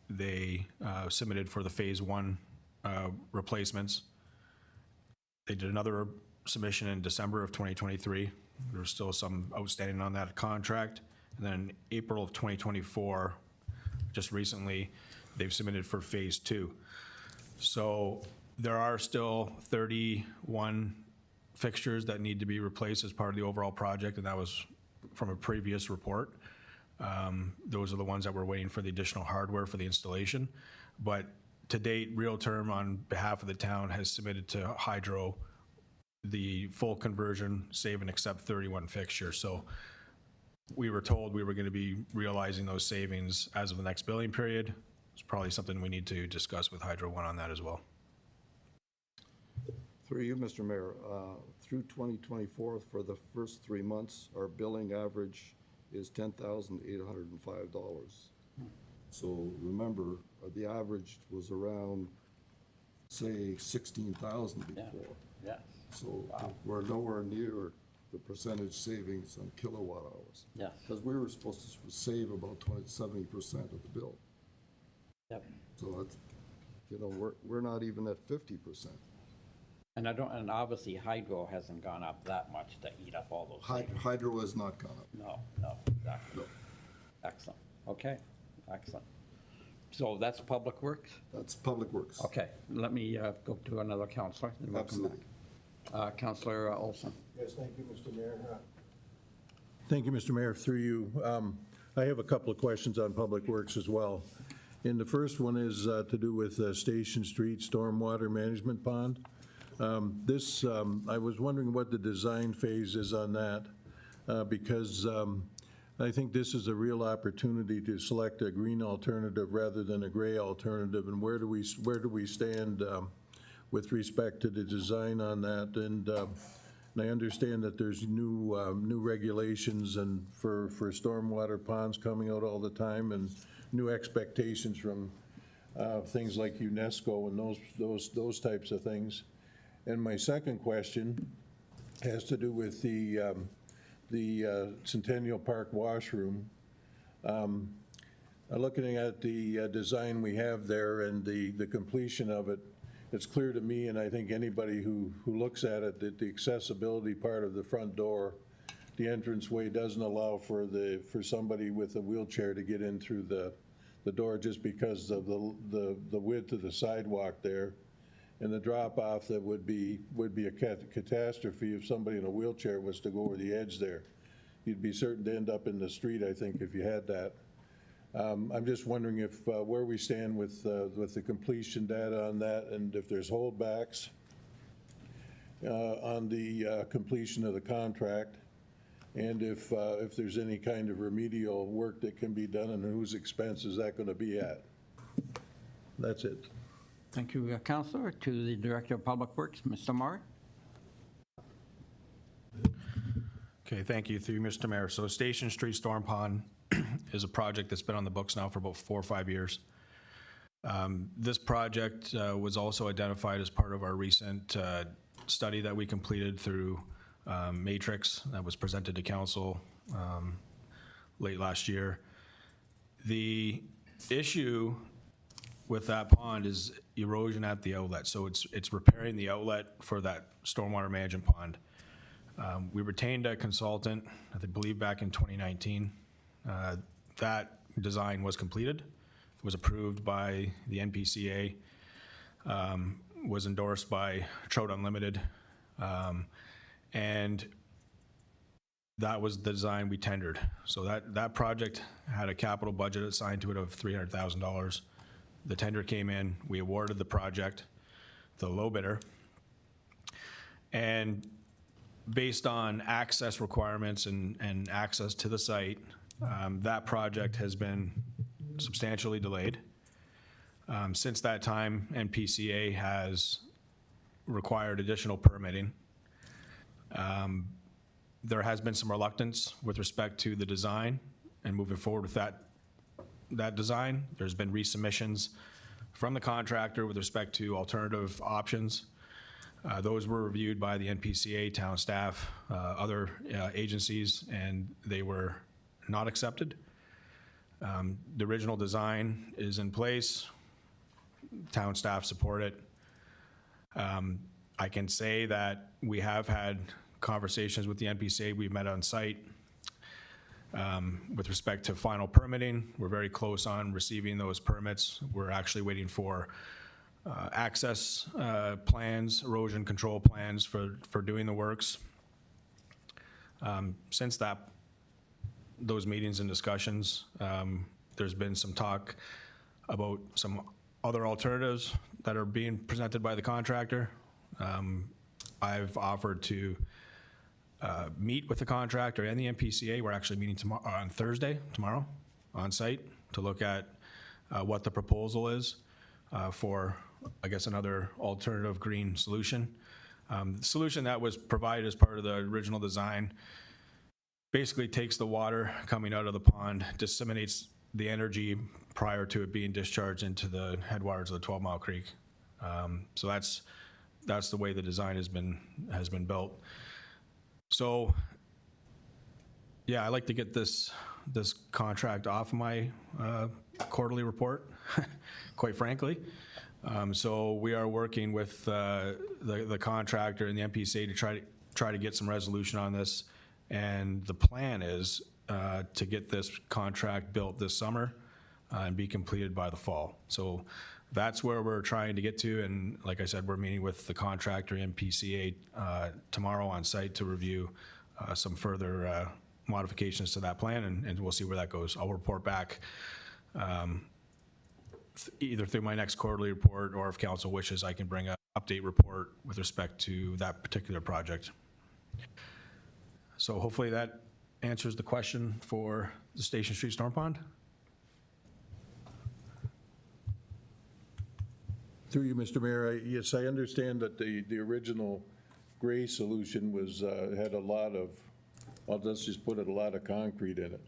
they submitted for the phase 1 replacements. They did another submission in December of 2023. There was still some outstanding on that contract. And then in April of 2024, just recently, they've submitted for phase 2. So there are still 31 fixtures that need to be replaced as part of the overall project, and that was from a previous report. Those are the ones that we're waiting for the additional hardware for the installation. But to date, Real Term, on behalf of the town, has submitted to Hydro the full conversion, save and accept 31 fixtures. So we were told we were going to be realizing those savings as of the next billing period. It's probably something we need to discuss with Hydro One on that as well. Through you, Mr. Mayor, through 2024, for the first 3 months, our billing average is $10,805. So remember, the average was around, say, 16,000 before. Yeah. So we're nowhere near the percentage savings on kilowatt hours. Yes. Because we were supposed to save about 70% of the bill. Yep. So that's, we're not even at 50%. And obviously Hydro hasn't gone up that much to eat up all those savings. Hydro has not gone up. No, exactly. No. Excellent. Okay, excellent. So that's Public Works? That's Public Works. Okay, let me go to another counselor, and we'll come back. Counselor Olson. Yes, thank you, Mr. Mayor. Thank you, Mr. Mayor. Through you, I have a couple of questions on Public Works as well. And the first one is to do with Station Street Stormwater Management Pond. I was wondering what the design phase is on that, because I think this is a real opportunity to select a green alternative rather than a gray alternative. And where do we stand with respect to the design on that? And I understand that there's new regulations and for stormwater ponds coming out all the time, and new expectations from things like UNESCO and those types of things. And my second question has to do with the Centennial Park washroom. looking at the design we have there and the completion of it, it's clear to me, and I think anybody who looks at it, that the accessibility part of the front door, the entranceway doesn't allow for somebody with a wheelchair to get in through the door just because of the width of the sidewalk there. And the drop-off that would be a catastrophe if somebody in a wheelchair was to go over the edge there. You'd be certain to end up in the street, I think, if you had that. I'm just wondering if, where we stand with the completion data on that, and if there's holdbacks on the completion of the contract, and if there's any kind of remedial work that can be done, and whose expense is that going to be at? That's it. Thank you, Councillor. To the Director of Public Works, Mr. Moore. Okay, thank you, through Mr. Mayor. So Station Street Storm Pond is a project that's been on the books now for about 4 or 5 years. This project was also identified as part of our recent study that we completed through Matrix that was presented to council late last year. The issue with that pond is erosion at the outlet. So it's repairing the outlet for that stormwater management pond. We retained a consultant, I believe back in 2019. That design was completed. It was approved by the NPCA, was endorsed by Trout Unlimited, and that was the design we tendered. So that project had a capital budget assigned to it of $300,000. The tender came in, we awarded the project, the low bidder, and based on access requirements and access to the site, that project has been substantially delayed. Since that time, NPCA has required additional permitting. There has been some reluctance with respect to the design and moving forward with that design. There's been resubmissions from the contractor with respect to alternative options. Those were reviewed by the NPCA, town staff, other agencies, and they were not accepted. The original design is in place. Town staff support it. I can say that we have had conversations with the NPCA. We've met on site. With respect to final permitting, we're very close on receiving those permits. We're actually waiting for access plans, erosion control plans for doing the works. Since those meetings and discussions, there's been some talk about some other alternatives that are being presented by the contractor. I've offered to meet with the contractor and the NPCA. We're actually meeting on Thursday, tomorrow, on site to look at what the proposal is for, I guess, another alternative green solution. The solution that was provided as part of the original design basically takes the water coming out of the pond, disseminates the energy prior to it being discharged into the headwaters of the 12 Mile Creek. So that's the way the design has been built. So, yeah, I like to get this contract off my quarterly report, quite frankly. So we are working with the contractor and the NPCA to try to get some resolution on this. And the plan is to get this contract built this summer and be completed by the fall. So that's where we're trying to get to. And like I said, we're meeting with the contractor and PCA tomorrow on site to review some further modifications to that plan, and we'll see where that goes. I'll report back either through my next quarterly report, or if council wishes, I can bring an update report with respect to that particular project. So hopefully that answers the question for the Station Street Storm Pond. Through you, Mr. Mayor, yes, I understand that the original gray solution was, had a lot of, well, let's just put it, a lot of concrete in it.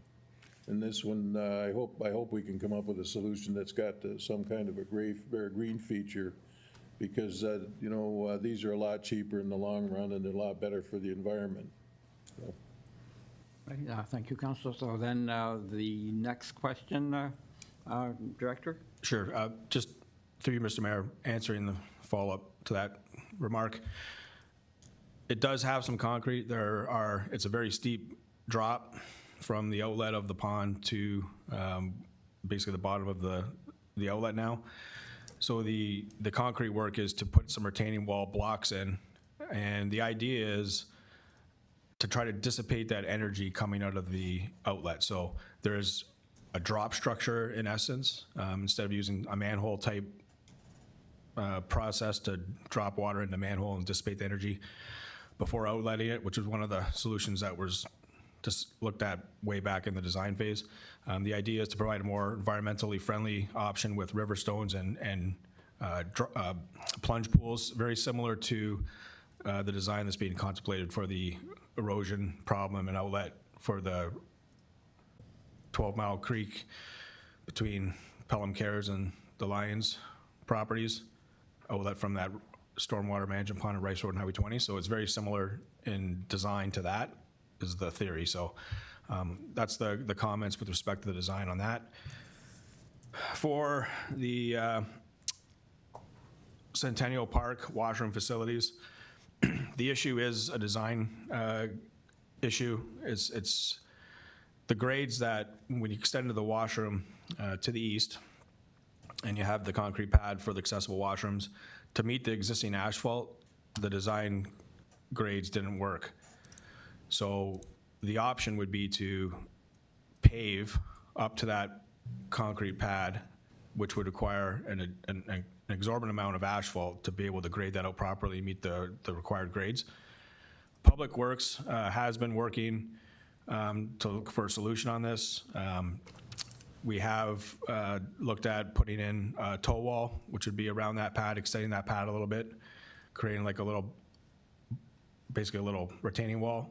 And this one, I hope we can come up with a solution that's got some kind of a green feature, because, you know, these are a lot cheaper in the long run and they're a lot better for the environment. So. Right, thank you, Councillor. So then the next question Director? Sure. Just through you, Mr. Mayor, answering the follow-up to that remark. It does have some concrete. It's a very steep drop from the outlet of the pond to basically the bottom of the outlet now. So the concrete work is to put some retaining wall blocks in, and the idea is to try to dissipate that energy coming out of the outlet. So there's a drop structure in essence, instead of using a manhole type process to drop water into the manhole and dissipate the energy before outletting it, which was one of the solutions that was just looked at way back in the design phase. The idea is to provide a more environmentally friendly option with river stones and plunge pools, very similar to the design that's being contemplated for the erosion problem and outlet for the 12 Mile Creek between Pelham Cares and the Lions properties, outlet from that stormwater management pond on Rice Road and Highway 20. So it's very similar in design to that, is the theory. So that's the comments with respect to the design on that. For the Centennial Park washroom facilities, the issue is a design issue. It's the grades that when you extend to the washroom to the east and you have the concrete pad for the accessible washrooms, to meet the existing asphalt, the design grades didn't work. So the option would be to pave up to that concrete pad, which would require an exorbitant amount of asphalt to be able to grade that out properly and meet the required grades. Public Works has been working to look for a solution on this. We have looked at putting in a toe wall, which would be around that pad, extending that pad a little bit, creating like basically a little retaining wall.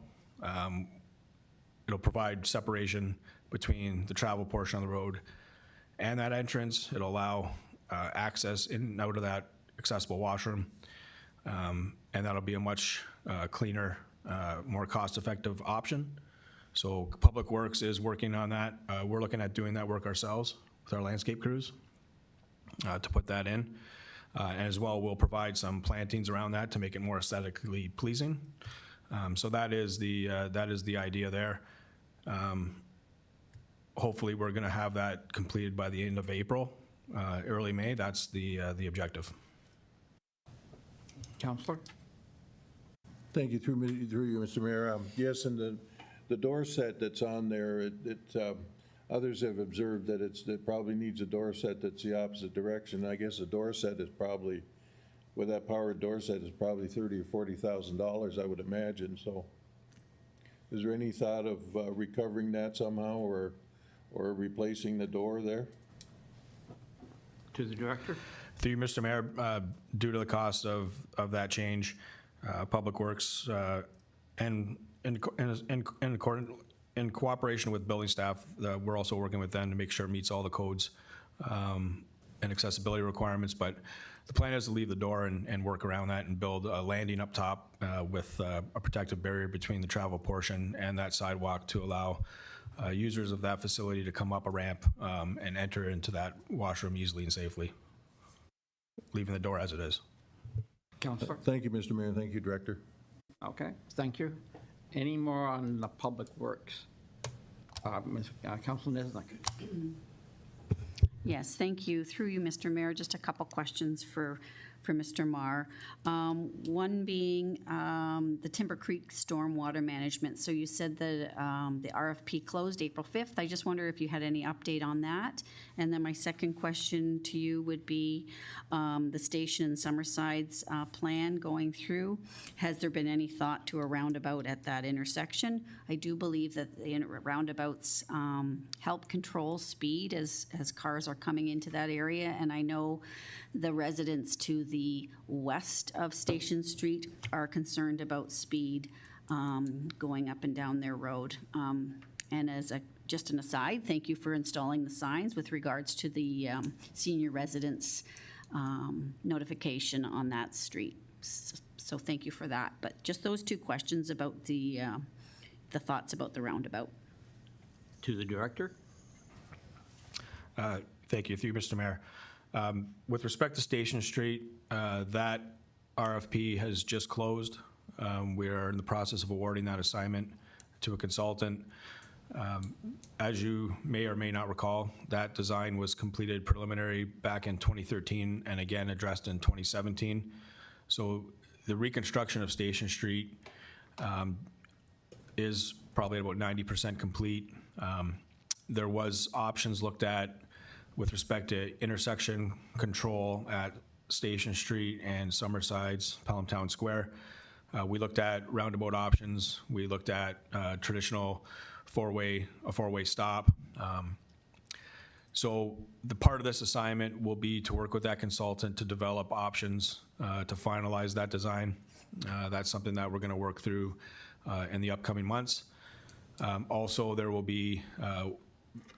It'll provide separation between the travel portion of the road and that entrance. It'll allow access in and out of that accessible washroom. And that'll be a much cleaner, more cost-effective option. So Public Works is working on that. We're looking at doing that work ourselves with our landscape crews to put that in. And as well, we'll provide some plantings around that to make it more aesthetically pleasing. So that is the idea there. Hopefully, we're going to have that completed by the end of April, early May. That's the objective. Councillor? Thank you, through you, Mr. Mayor. Yes, and the door set that's on there, others have observed that it probably needs a door set that's the opposite direction. I guess a door set is probably, with that powered door set, is probably $30,000 or $40,000, I would imagine. So is there any thought of recovering that somehow or replacing the door there? To the Director? Through you, Mr. Mayor, due to the cost of that change, Public Works and in cooperation with building staff, we're also working with them to make sure it meets all the codes and accessibility requirements. But the plan is to leave the door and work around that and build a landing up top with a protective barrier between the travel portion and that sidewalk to allow users of that facility to come up a ramp and enter into that washroom easily and safely, leaving the door as it is. Councillor? Thank you, Mr. Mayor. Thank you, Director. Okay, thank you. Any more on the Public Works? Councilor Nesnick? Yes, thank you. Through you, Mr. Mayor, just a couple questions for Mr. Marr. One being the Timber Creek stormwater management. So you said that the RFP closed April 5th. I just wonder if you had any update on that. And then my second question to you would be the station in Summerside's plan going through. Has there been any thought to a roundabout at that intersection? I do believe that the roundabouts help control speed as cars are coming into that area. And I know the residents to the west of Station Street are concerned about speed going up and down their road. And as just an aside, thank you for installing the signs with regards to the senior residents notification on that street. So thank you for that. But just those two questions about the thoughts about the roundabout. To the Director? Thank you. Through you, Mr. Mayor. With respect to Station Street, that RFP has just closed. We are in the process of awarding that assignment to a consultant. As you may or may not recall, that design was completed preliminary back in 2013 and again addressed in 2017. So the reconstruction of Station Street is probably about 90% complete. There was options looked at with respect to intersection control at Station Street and Summerside's Pelham Town Square. We looked at roundabout options. We looked at traditional a four-way stop. So the part of this assignment will be to work with that consultant to develop options to finalize that design. That's something that we're going to work through in the upcoming months. Also, there will be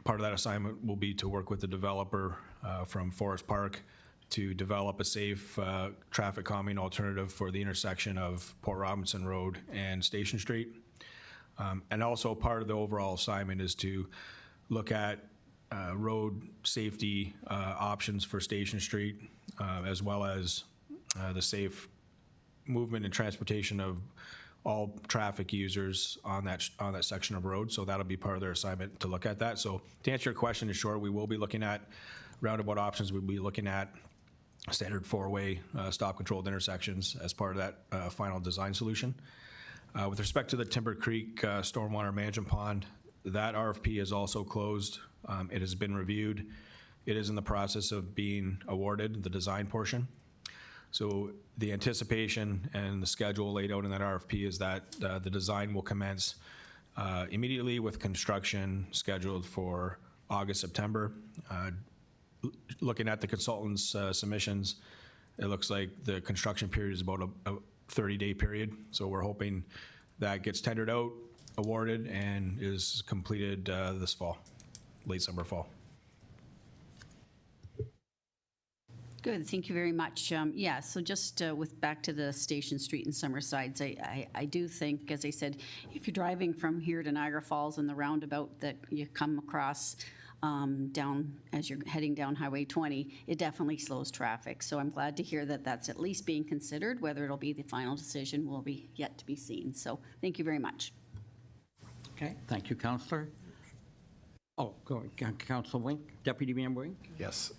part of that assignment will be to work with the developer from Forest Park to develop a safe traffic calming alternative for the intersection of Port Robinson Road and Station Street. And also part of the overall assignment is to look at road safety options for Station Street, as well as the safe movement and transportation of all traffic users on that section of road. So that'll be part of their assignment to look at that. So to answer your question in short, we will be looking at roundabout options. We'll be looking at standard four-way stop-controlled intersections as part of that final design solution. With respect to the Timber Creek Stormwater Management Pond, that RFP is also closed. It has been reviewed. It is in the process of being awarded, the design portion. So the anticipation and the schedule laid out in that RFP is that the design will commence immediately with construction scheduled for August, September. Looking at the consultant's submissions, it looks like the construction period is about a 30-day period. So we're hoping that gets tendered out, awarded, and is completed this fall, late summer, fall. Good, thank you very much. Yeah, so just with back to the Station Street and Summersides, I do think, as I said, if you're driving from here to Niagara Falls and the roundabout that you come across down as you're heading down Highway 20, it definitely slows traffic. So I'm glad to hear that that's at least being considered. Whether it'll be the final decision will be yet to be seen. So thank you very much. Okay, thank you, Councillor. Oh, go ahead, Councillor Wink, Deputy Mayor Wink. Yes,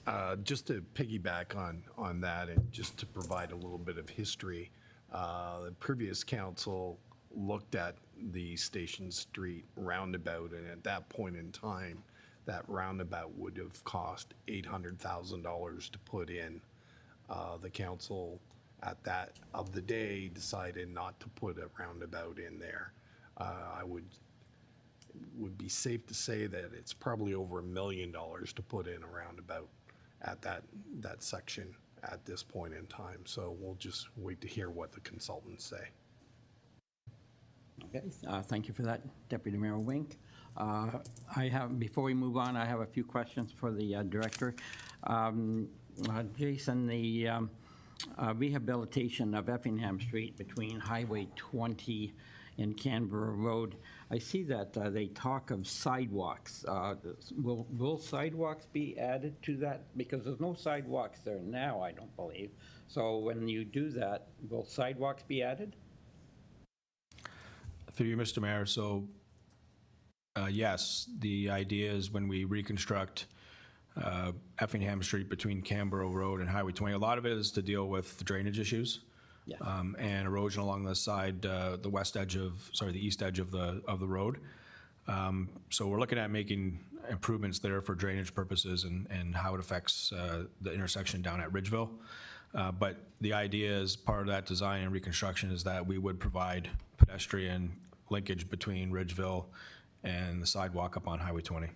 just to piggyback on that and just to provide a little bit of history, the previous council looked at the Station Street roundabout, and at that point in time, that roundabout would have cost $800,000 to put in. The council at that of the day decided not to put a roundabout in there. I would be safe to say that it's probably over $1 million to put in a roundabout at that section at this point in time. So we'll just wait to hear what the consultants say. Okay, thank you for that, Deputy Mayor Wink. Before we move on, I have a few questions for the director. Jason, the rehabilitation of Effingham Street between Highway 20 and Canberra Road, I see that they talk of sidewalks. Will sidewalks be added to that? Because there's no sidewalks there now, I don't believe. So when you do that, will sidewalks be added? Through you, Mr. Mayor. So yes, the idea is when we reconstruct Effingham Street between Canberra Road and Highway 20, a lot of it is to deal with drainage issues. Yeah. And erosion along the side, the east edge of the road. So we're looking at making improvements there for drainage purposes and how it affects the intersection down at Ridgeville. But the idea is part of that design and reconstruction is that we would provide pedestrian linkage between Ridgeville and the sidewalk up on Highway 20.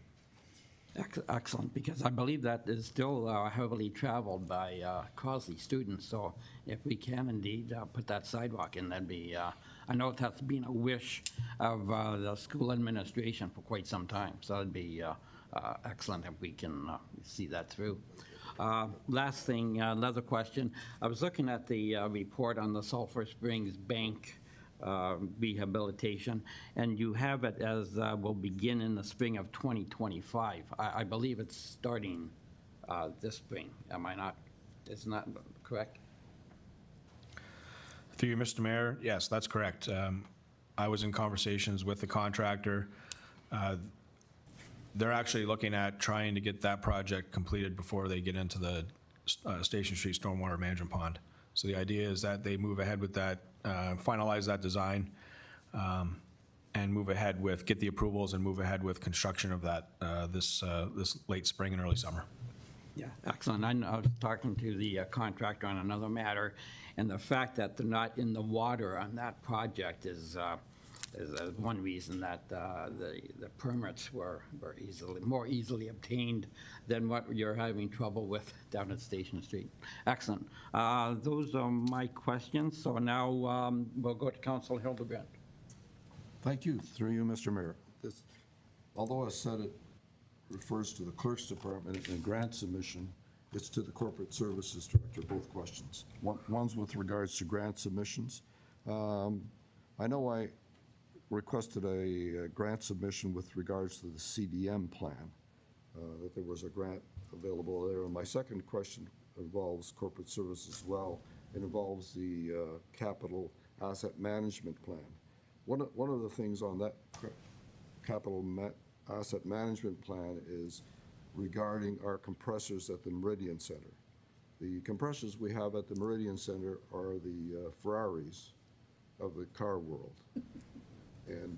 Excellent, because I believe that is still heavily traveled by Crossley students. So if we can indeed put that sidewalk in, that'd be, I know that's been a wish of the school administration for quite some time. So it'd be excellent if we can see that through. Last thing, another question. I was looking at the report on the Sulphur Springs Bank rehabilitation, and you have it as will begin in the spring of 2025. I believe it's starting this spring. Am I not, isn't that correct? Through you, Mr. Mayor, yes, that's correct. I was in conversations with the contractor. They're actually looking at trying to get that project completed before they get into the Station Street Stormwater Management Pond. So the idea is that they move ahead with that, finalize that design, and move ahead with, get the approvals and move ahead with construction of that this late spring and early summer. Yeah, excellent. I was talking to the contractor on another matter, and the fact that they're not in the water on that project is one reason that the permits were more easily obtained than what you're having trouble with down at Station Street. Excellent. Those are my questions. So now we'll go to Council Hildebrand. Thank you. Through you, Mr. Mayor. Although I said it refers to the Clerk's Department and grant submission, it's to the Corporate Services Director, both questions. One's with regards to grant submissions. I know I requested a grant submission with regards to the CDM plan, that there was a grant available there. And my second question involves corporate service as well. It involves the capital asset management plan. One of the things on that capital asset management plan is regarding our compressors at the Meridian Center. The compressors we have at the Meridian Center are the Ferraris of the car world. And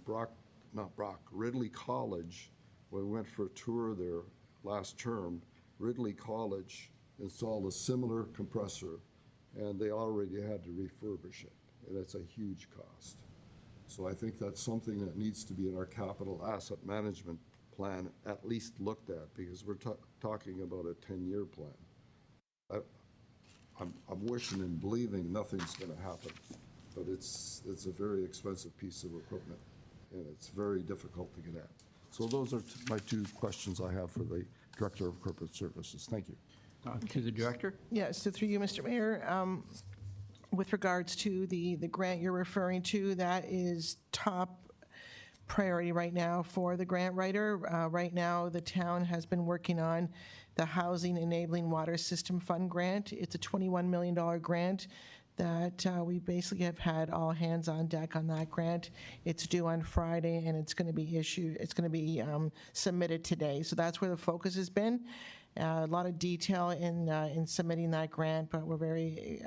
Ridley College, when we went for a tour there last term, Ridley College installed a similar compressor, and they already had to refurbish it, and it's a huge cost. So I think that's something that needs to be in our capital asset management plan at least looked at, because we're talking about a 10-year plan. I'm wishing and believing nothing's going to happen, but it's a very expensive piece of equipment, and it's very difficult to get at. So those are my two questions I have for the Director of Corporate Services. Thank you. To the Director? Yeah, so through you, Mr. Mayor, with regards to the grant you're referring to, that is top priority right now for the grant writer. Right now, the town has been working on the Housing Enabling Water System Fund grant. It's a $21 million grant that we basically have had all hands on deck on that grant. It's due on Friday, and it's going to be submitted today. So that's where the focus has been. A lot of detail in submitting that grant, but we're very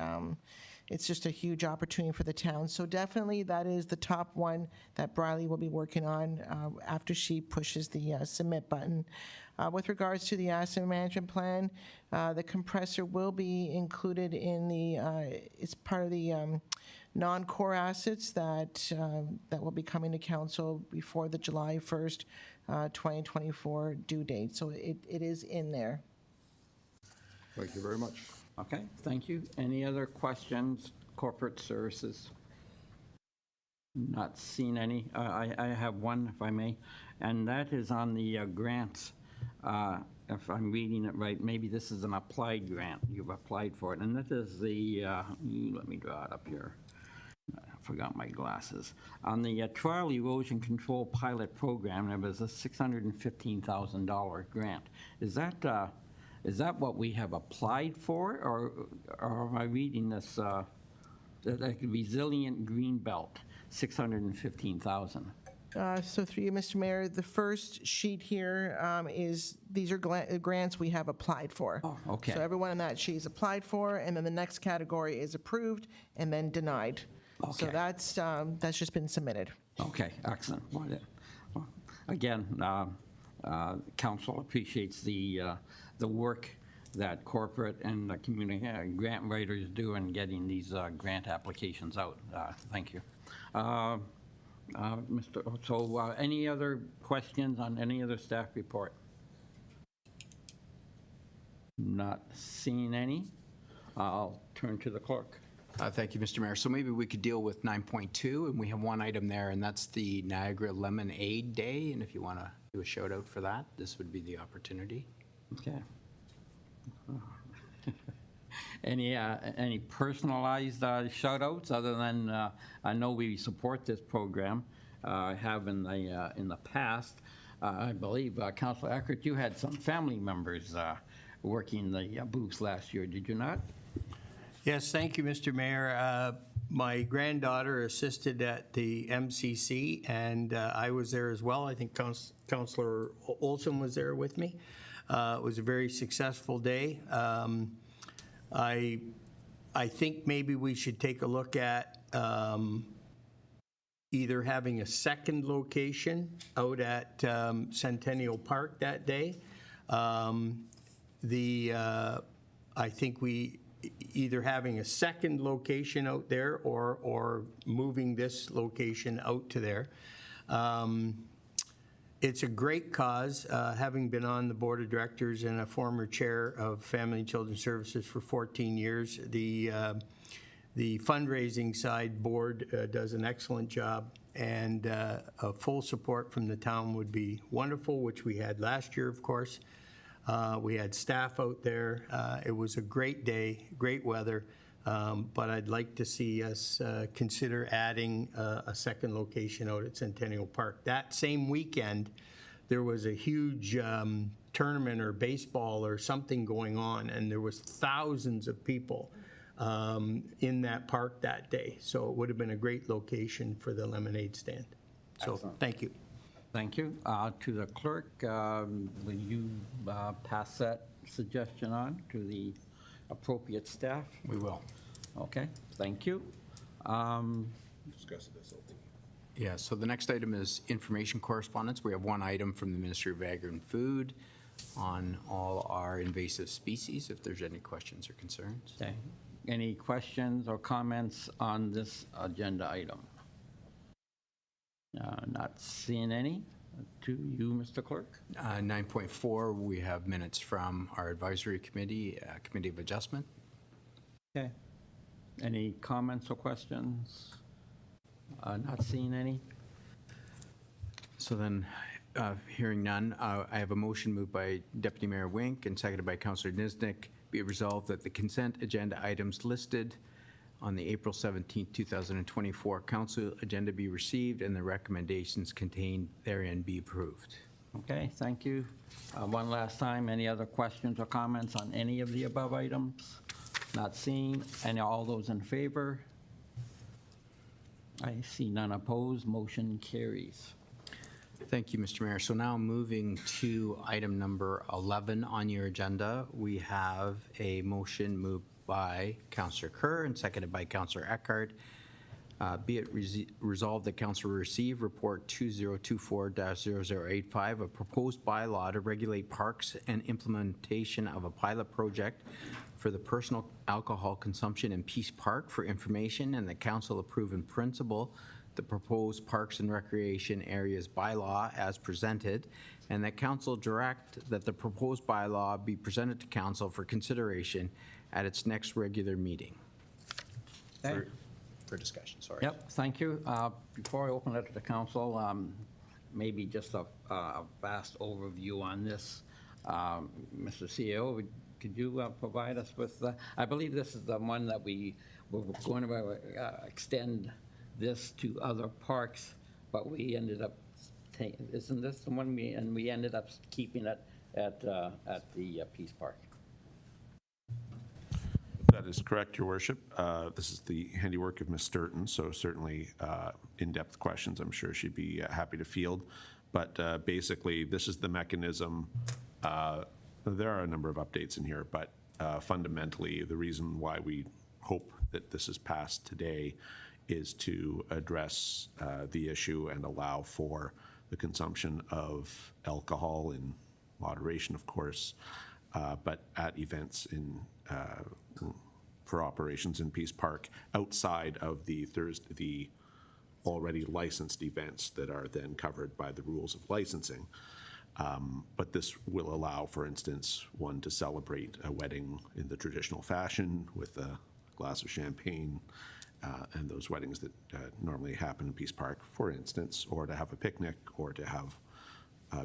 it's just a huge opportunity for the town. So definitely that is the top one that Briley will be working on after she pushes the submit button. With regards to the asset management plan, the compressor will be included in it's part of the non-core assets that will be coming to council before the July 1st, 2024 due date. So it is in there. Thank you very much. Okay, thank you. Any other questions, corporate services? Not seen any. I have one, if I may, and that is on the grants. If I'm reading it right, maybe this is an applied grant. You've applied for it, and that is the, let me draw it up here. I forgot my glasses. On the Trial Erosion Control Pilot Program, there was a $615,000 grant. Is that what we have applied for, or am I reading this, like Resilient Green Belt, 615,000? So through you, Mr. Mayor, the first sheet here these are grants we have applied for. Oh, okay. So everyone on that sheet is applied for, and then the next category is approved and then denied. Okay. So that's just been submitted. Okay, excellent. Well, again, council appreciates the work that corporate and the community grant writers do in getting these grant applications out. Thank you. Any other questions on any other staff report? Not seeing any. I'll turn to the clerk. Thank you, Mr. Mayor. So maybe we could deal with 9.2, and we have one item there, and that's the Niagara Lemonade Day. And if you want to do a shout out for that, this would be the opportunity. Okay. Any personalized shout outs other than I know we support this program, have in the past. I believe, Councilor Eckert, you had some family members working the booths last year, did you not? Yes, thank you, Mr. Mayor. My granddaughter assisted at the MCC, and I was there as well. I think Councillor Olson was there with me. It was a very successful day. I think maybe we should take a look at either having a second location out at Centennial Park that day. I think we either having a second location out there or moving this location out to there. It's a great cause, having been on the board of directors and a former chair of Family and Children's Services for 14 years. The fundraising side board does an excellent job, and a full support from the town would be wonderful, which we had last year, of course. We had staff out there. It was a great day, great weather, but I'd like to see us consider adding a second location out at Centennial Park. That same weekend, there was a huge tournament or baseball or something going on, and there was thousands of people in that park that day. So it would have been a great location for the lemonade stand. So Excellent. thank you. Thank you. To the clerk, will you pass that suggestion on to the appropriate staff? We will. Okay, thank you. Discuss this, LT. Yeah, so the next item is information correspondence. We have one item from the Ministry of Agri and Food on all our invasive species, if there's any questions or concerns. Okay. Any questions or comments on this agenda item? Not seeing any. To you, Mr. Clerk. 9.4, we have minutes from our advisory committee, Committee of Adjustment. Okay. Any comments or questions? Not seeing any. So then, hearing none, I have a motion moved by Deputy Mayor Wink and seconded by Councillor Niznik. Be it resolved that the consent agenda items listed on the April 17, 2024 council agenda be received and the recommendations contained therein be approved. Okay, thank you. One last time, any other questions or comments on any of the above items? Not seeing. Any, all those in favor? I see none opposed. Motion carries. Thank you, Mr. Mayor. So now moving to item number 11 on your agenda, we have a motion moved by Councillor Kerr and seconded by Councillor Eckhart. Be it resolved that Council receive report 2024-0085, a proposed bylaw to regulate parks and implementation of a pilot project for the personal alcohol consumption in Peace Park for information, and the Council approve in principle the proposed Parks and Recreation Areas bylaw as presented, and that Council direct that the proposed bylaw be presented to Council for consideration at its next regular meeting. Okay. For discussion, sorry. Yep, thank you. Before I open it to the council, maybe just a vast overview on this. Mr. CEO, could you provide us with, I believe this is the one that we were going to extend this to other parks, but we ended up taking, isn't this the one we ended up keeping it at the Peace Park? That is correct, Your Worship. This is the handiwork of Ms. Sturton, so certainly in-depth questions I'm sure she'd be happy to field. But basically, this is the mechanism. There are a number of updates in here, but fundamentally, the reason why we hope that this is passed today is to address the issue and allow for the consumption of alcohol in moderation, of course, but at events in for operations in Peace Park outside of the already licensed events that are then covered by the rules of licensing. But this will allow, for instance, one to celebrate a wedding in the traditional fashion with a glass of champagne, and those weddings that normally happen in Peace Park, for instance, or to have a picnic, or to have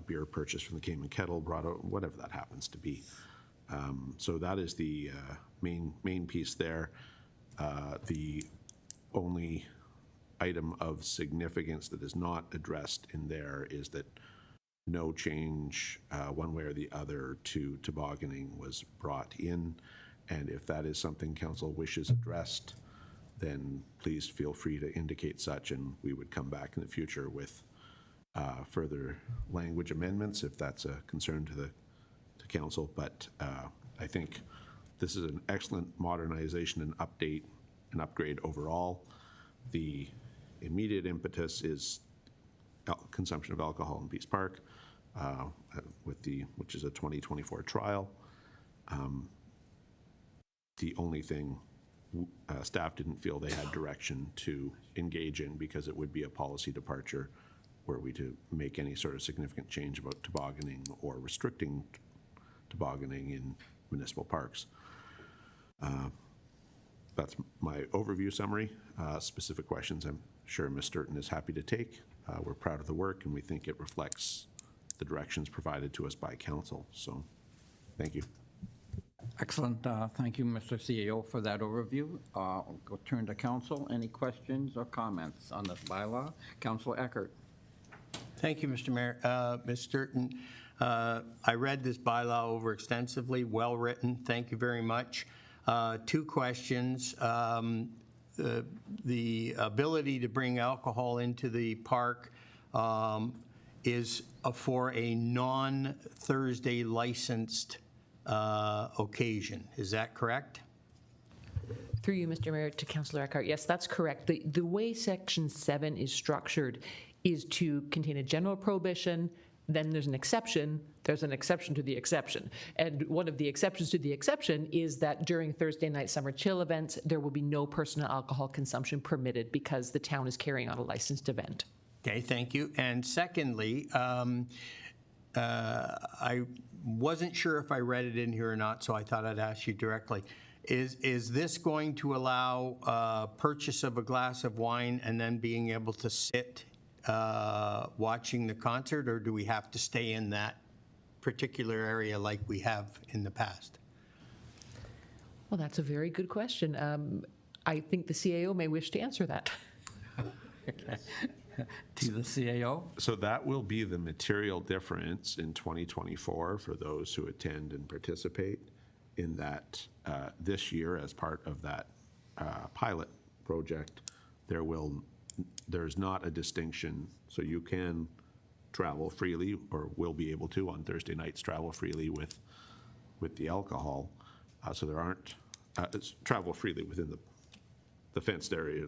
beer purchased from the Cayman Kettle, brought out, whatever that happens to be. So that is the main piece there. The only item of significance that is not addressed in there is that no change one way or the other to tobogganing was brought in. And if that is something council wishes addressed, then please feel free to indicate such, and we would come back in the future with further language amendments if that's a concern to council. But I think this is an excellent modernization and upgrade overall. The immediate impetus is consumption of alcohol in Peace Park, which is a 2024 trial. The only thing staff didn't feel they had direction to engage in, because it would be a policy departure were we to make any sort of significant change about tobogganing or restricting tobogganing in municipal parks. That's my overview summary. Specific questions, I'm sure Ms. Sturton is happy to take. We're proud of the work, and we think it reflects the directions provided to us by council. So, thank you. Excellent. Thank you, Mr. CAO, for that overview. I'll go turn to council. Any questions or comments on this bylaw? Councilor Eckert. Thank you, Mr. Mayor. Ms. Sturton, I read this bylaw over extensively, well-written. Thank you very much. 2 questions. The ability to bring alcohol into the park is for a non-Thursday licensed occasion. Is that correct? Through you, Mr. Mayor, to Councillor Eckhart. Yes, that's correct. The way Section 7 is structured is to contain a general prohibition, then there's an exception to the exception. And one of the exceptions to the exception is that during Thursday night summer chill events, there will be no personal alcohol consumption permitted because the town is carrying on a licensed event. Okay, thank you. And secondly, I wasn't sure if I read it in here or not, so I thought I'd ask you directly. Is this going to allow purchase of a glass of wine and then being able to sit watching the concert, or do we have to stay in that particular area like we have in the past? Well, that's a very good question. I think the CAO may wish to answer that. Okay. To the CAO. So that will be the material difference in 2024 for those who attend and participate in that this year as part of that pilot project. There's not a distinction, so you can travel freely, or will be able to on Thursday nights travel freely with the alcohol. So there aren't it's travel freely within the fenced area,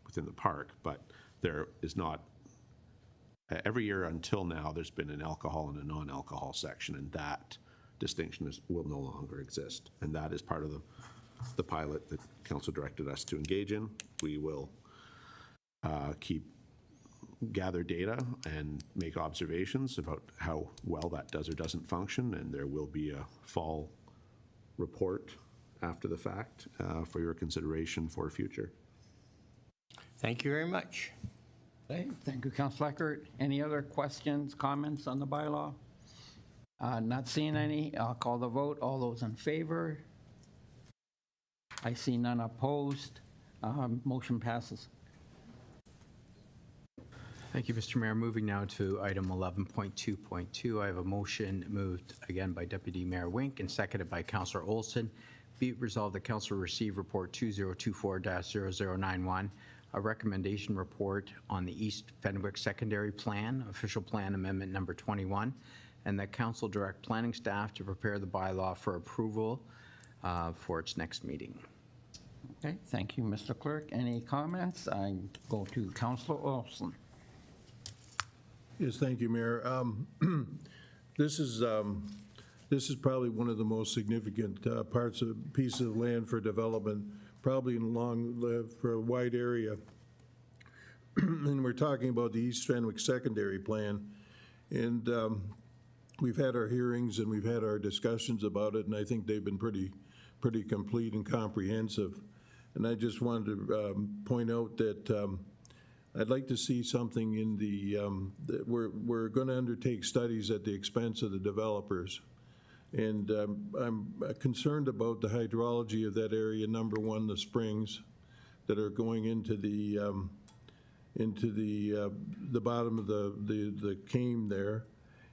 within the park, but there is not. Every year until now, there's been an alcohol and a non-alcohol section, and that distinction will no longer exist. And that is part of the pilot that council directed us to engage in. We will gather data and make observations about how well that does or doesn't function, and there will be a fall report after the fact for your consideration for future. Thank you very much. Okay, thank you, Councilor Eckert. Any other questions, comments on the bylaw? Not seeing any. I'll call the vote. All those in favor? I see none opposed. Motion passes. Thank you, Mr. Mayor. Moving now to item 11.2.2. I have a motion moved again by Deputy Mayor Wink and seconded by Councillor Olson. Be it resolved that Council receive report 2024-0091, a recommendation report on the East Fenwick Secondary Plan, official plan amendment number 21, and that Council direct planning staff to prepare the bylaw for approval for its next meeting. Okay, thank you, Mr. Clerk. Any comments? I go to Councillor Olson. Yes, thank you, Mayor. This is probably one of the most significant pieces of land for development, probably for a wide area. And we're talking about the East Fenwick Secondary Plan. And we've had our hearings and we've had our discussions about it, and I think they've been pretty complete and comprehensive. And I just wanted to point out that I'd like to see something in that we're going to undertake studies at the expense of the developers. And I'm concerned about the hydrology of that area. Number one, the springs that are going into the bottom of the Kame there.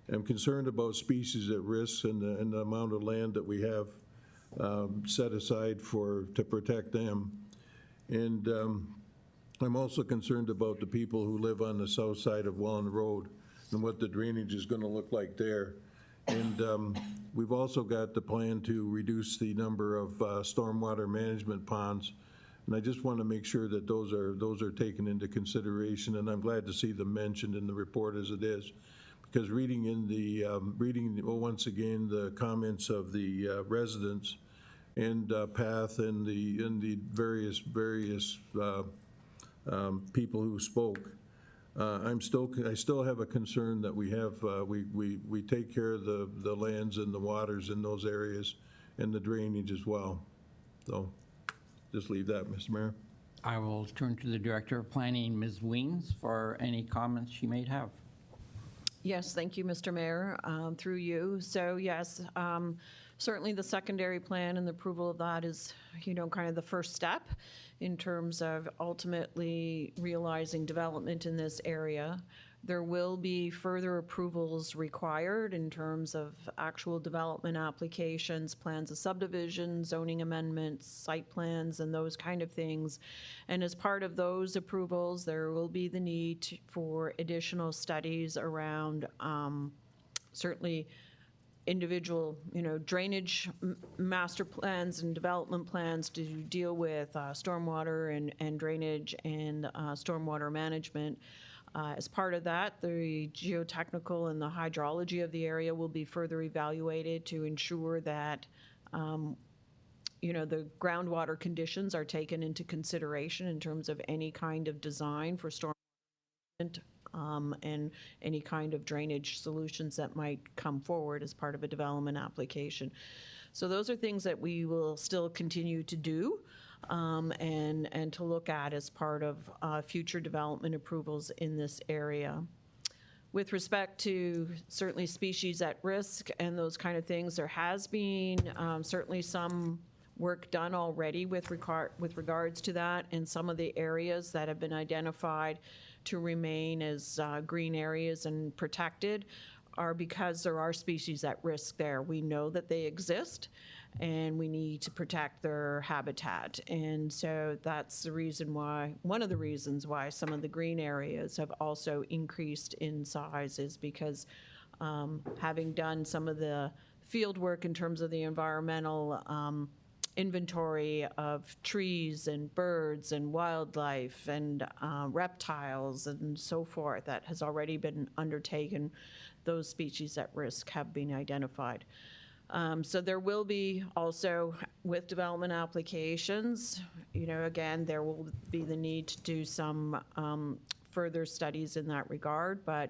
I'm concerned about species at risk and the amount of land that we have set aside to protect them. And I'm also concerned about the people who live on the south side of Welland Road and what the drainage is going to look like there. And we've also got the plan to reduce the number of stormwater management ponds. And I just want to make sure that those are taken into consideration. And I'm glad to see them mentioned in the report as it is. Because reading once again, the comments of the residents and PATH and the various people who spoke, I still have a concern that we take care of the lands and the waters in those areas and the drainage as well. So just leave that, Mr. Mayor. I will turn to the Director of Planning, Ms. Weems, for any comments she may have. Yes, thank you, Mr. Mayor, through you. So yes, certainly the secondary plan and the approval of that is, kind of the first step in terms of ultimately realizing development in this area. There will be further approvals required in terms of actual development applications, plans of subdivision, zoning amendments, site plans, and those kind of things. And as part of those approvals, there will be the need for additional studies around certainly individual, drainage master plans and development plans to deal with stormwater and drainage and stormwater management. As part of that, the geotechnical and the hydrology of the area will be further evaluated to ensure that, the groundwater conditions are taken into consideration in terms of any kind of design for storm management and any kind of drainage solutions that might come forward as part of a development application. So those are things that we will still continue to do. And to look at as part of future development approvals in this area. With respect to certainly species at risk and those kind of things, there has been certainly some work done already with regards to that, and some of the areas that have been identified to remain as green areas and protected are because there are species at risk there. We know that they exist, and we need to protect their habitat. And so that's the reason why, one of the reasons why some of the green areas have also increased in size is because having done some of the field work in terms of the environmental inventory of trees and birds and wildlife and reptiles and so forth that has already been undertaken, those species at risk have been identified. So there will be also, with development applications, again, there will be the need to do some further studies in that regard, but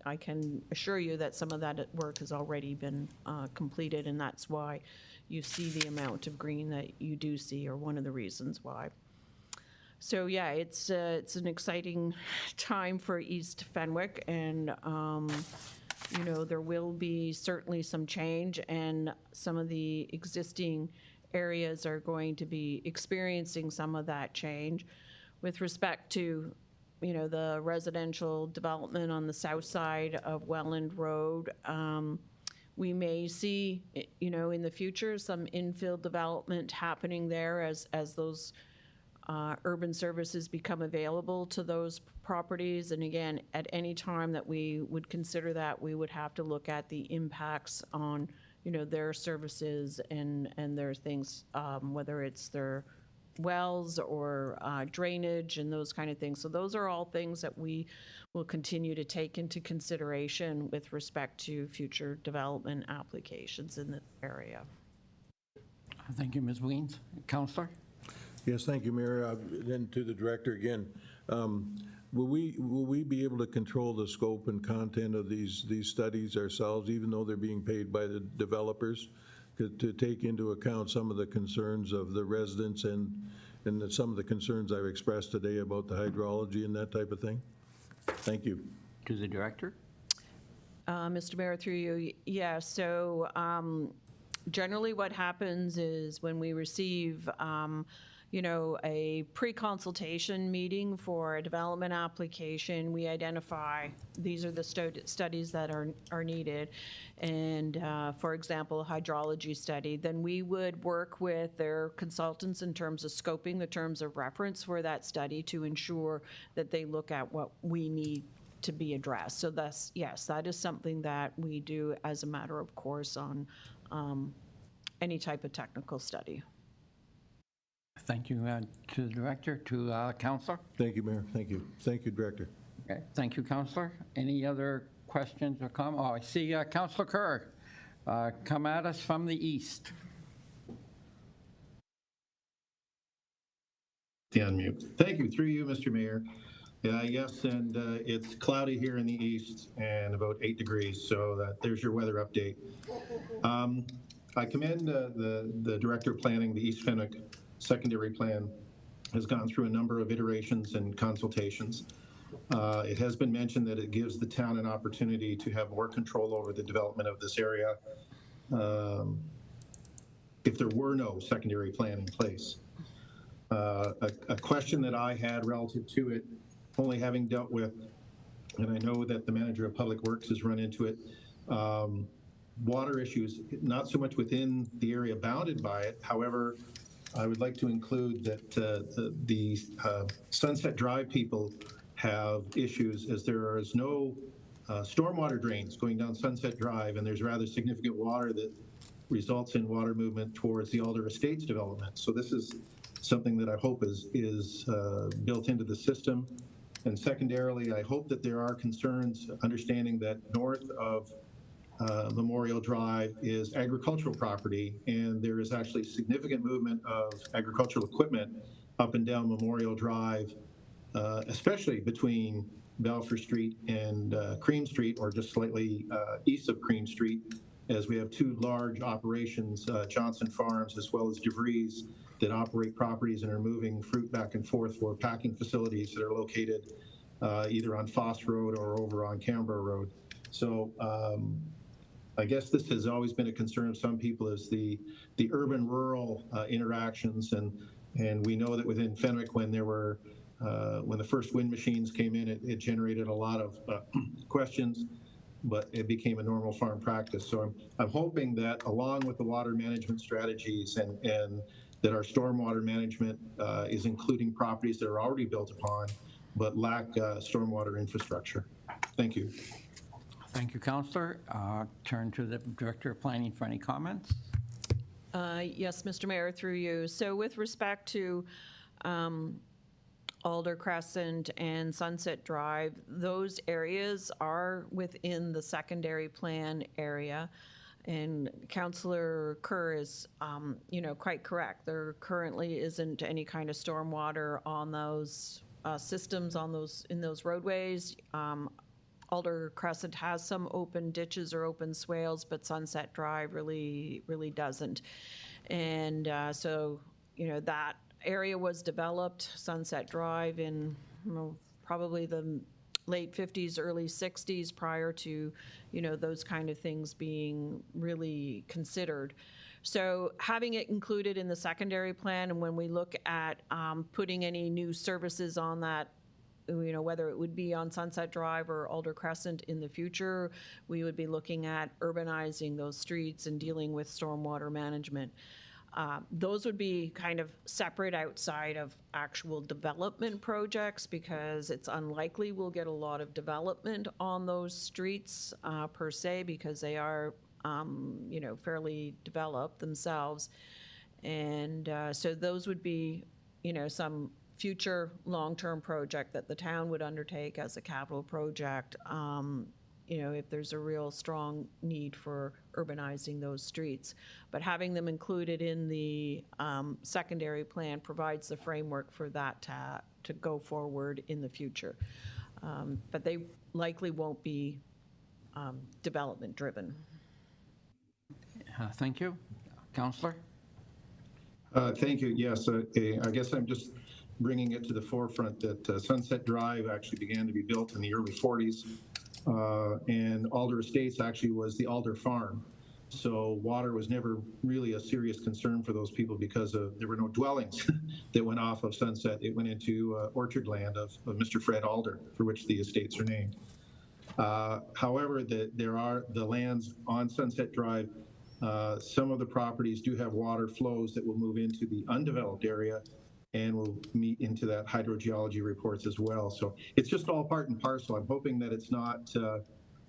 I can assure you that some of that work has already been completed, and that's why you see the amount of green that you do see, or one of the reasons why. So yeah, it's an exciting time for East Fenwick, and there will be certainly some change, and some of the existing areas are going to be experiencing some of that change. With respect to, the residential development on the south side of Welland Road, we may see, in the future, some infill development happening there as those urban services become available to those properties. And again, at any time that we would consider that, we would have to look at the impacts on, their services and their things, whether it's their wells or drainage and those kind of things. So those are all things that we will continue to take into consideration with respect to future development applications in this area. Thank you, Ms. Weems. Councillor? Yes, thank you, Mayor. Then to the director again. Will we be able to control the scope and content of these studies ourselves, even though they're being paid by the developers, to take into account some of the concerns of the residents and some of the concerns I've expressed today about the hydrology and that type of thing? Thank you. To the director? Mr. Mayor, through you, yeah, so generally what happens is when we receive a pre-consultation meeting for a development application. We identify these are the studies that are needed. And for example, a hydrology study, then we would work with their consultants in terms of scoping the terms of reference for that study to ensure that they look at what we need to be addressed. So thus, yes, that is something that we do as a matter of course on any type of technical study. Thank you to the Director, to Councillor. Thank you, Mayor. Thank you. Thank you, Director. Okay, thank you, Councillor. Any other questions or comments? Oh, I see Councillor Kerr come at us from the east. Unmute. Thank you. Through you, Mr. Mayor. Yes, and it's cloudy here in the east and about 8 degrees, so there's your weather update. I commend the Director of Planning. The East Fenwick Secondary Plan has gone through a number of iterations and consultations. It has been mentioned that it gives the town an opportunity to have more control over the development of this area if there were no secondary plan in place. A question that I had relative to it, only having dealt with, and I know that the manager of Public Works has run into it, water issues, not so much within the area bounded by it. However, I would like to include that the Sunset Drive people have issues as there is no stormwater drains going down Sunset Drive, and there's rather significant water that results in water movement towards the Alder Estates development. So this is something that I hope is built into the system. And secondarily, I hope that there are concerns, understanding that north of Memorial Drive is agricultural property, and there is actually significant movement of agricultural equipment up and down Memorial Drive, especially between Balfour Street and Cream Street, or just slightly east of Cream Street, as we have two large operations, Johnson Farms as well as DeVries, that operate properties and are moving fruit back and forth for packing facilities that are located either on Foss Road or over on Canberra Road. So I guess this has always been a concern of some people, is the urban-rural interactions, and we know that within Fenwick, when there were when the first wind machines came in, it generated a lot of questions, but it became a normal farm practice. So I'm hoping that along with the water management strategies and that our stormwater management is including properties that are already built upon but lack stormwater infrastructure. Thank you. Thank you, Councillor. Turn to the Director of Planning for any comments. Yes, Mr. Mayor, through you. So with respect to Alder Crescent and Sunset Drive, those areas are within the secondary plan area. And Councillor Kerr is, quite correct. There currently isn't any kind of stormwater on those systems in those roadways. Alder Crescent has some open ditches or open swales, but Sunset Drive really doesn't. And so, that area was developed, Sunset Drive, in probably the late 50s, early 60s, prior to, those kind of things being really considered. So having it included in the secondary plan, and when we look at putting any new services on that, whether it would be on Sunset Drive or Alder Crescent in the future, we would be looking at urbanizing those streets and dealing with stormwater management. Those would be kind of separate outside of actual development projects, because it's unlikely we'll get a lot of development on those streets per se, because they are, fairly developed themselves. And so those would be, some future long-term project that the town would undertake as a capital project, if there's a real strong need for urbanizing those streets. But having them included in the secondary plan provides the framework for that to go forward in the future. But they likely won't be development driven. Thank you. Councillor? Thank you. Yes, I guess I'm just bringing it to the forefront that Sunset Drive actually began to be built in the early 40s. And Alder Estates actually was the Alder Farm. So water was never really a serious concern for those people because there were no dwellings that went off of Sunset. It went into orchard land of Mr. Fred Alder, for which the estates are named. However, there are the lands on Sunset Drive. Some of the properties do have water flows that will move into the undeveloped area and will meet into that hydrogeology reports as well. So it's just all part and parcel. I'm hoping that it's not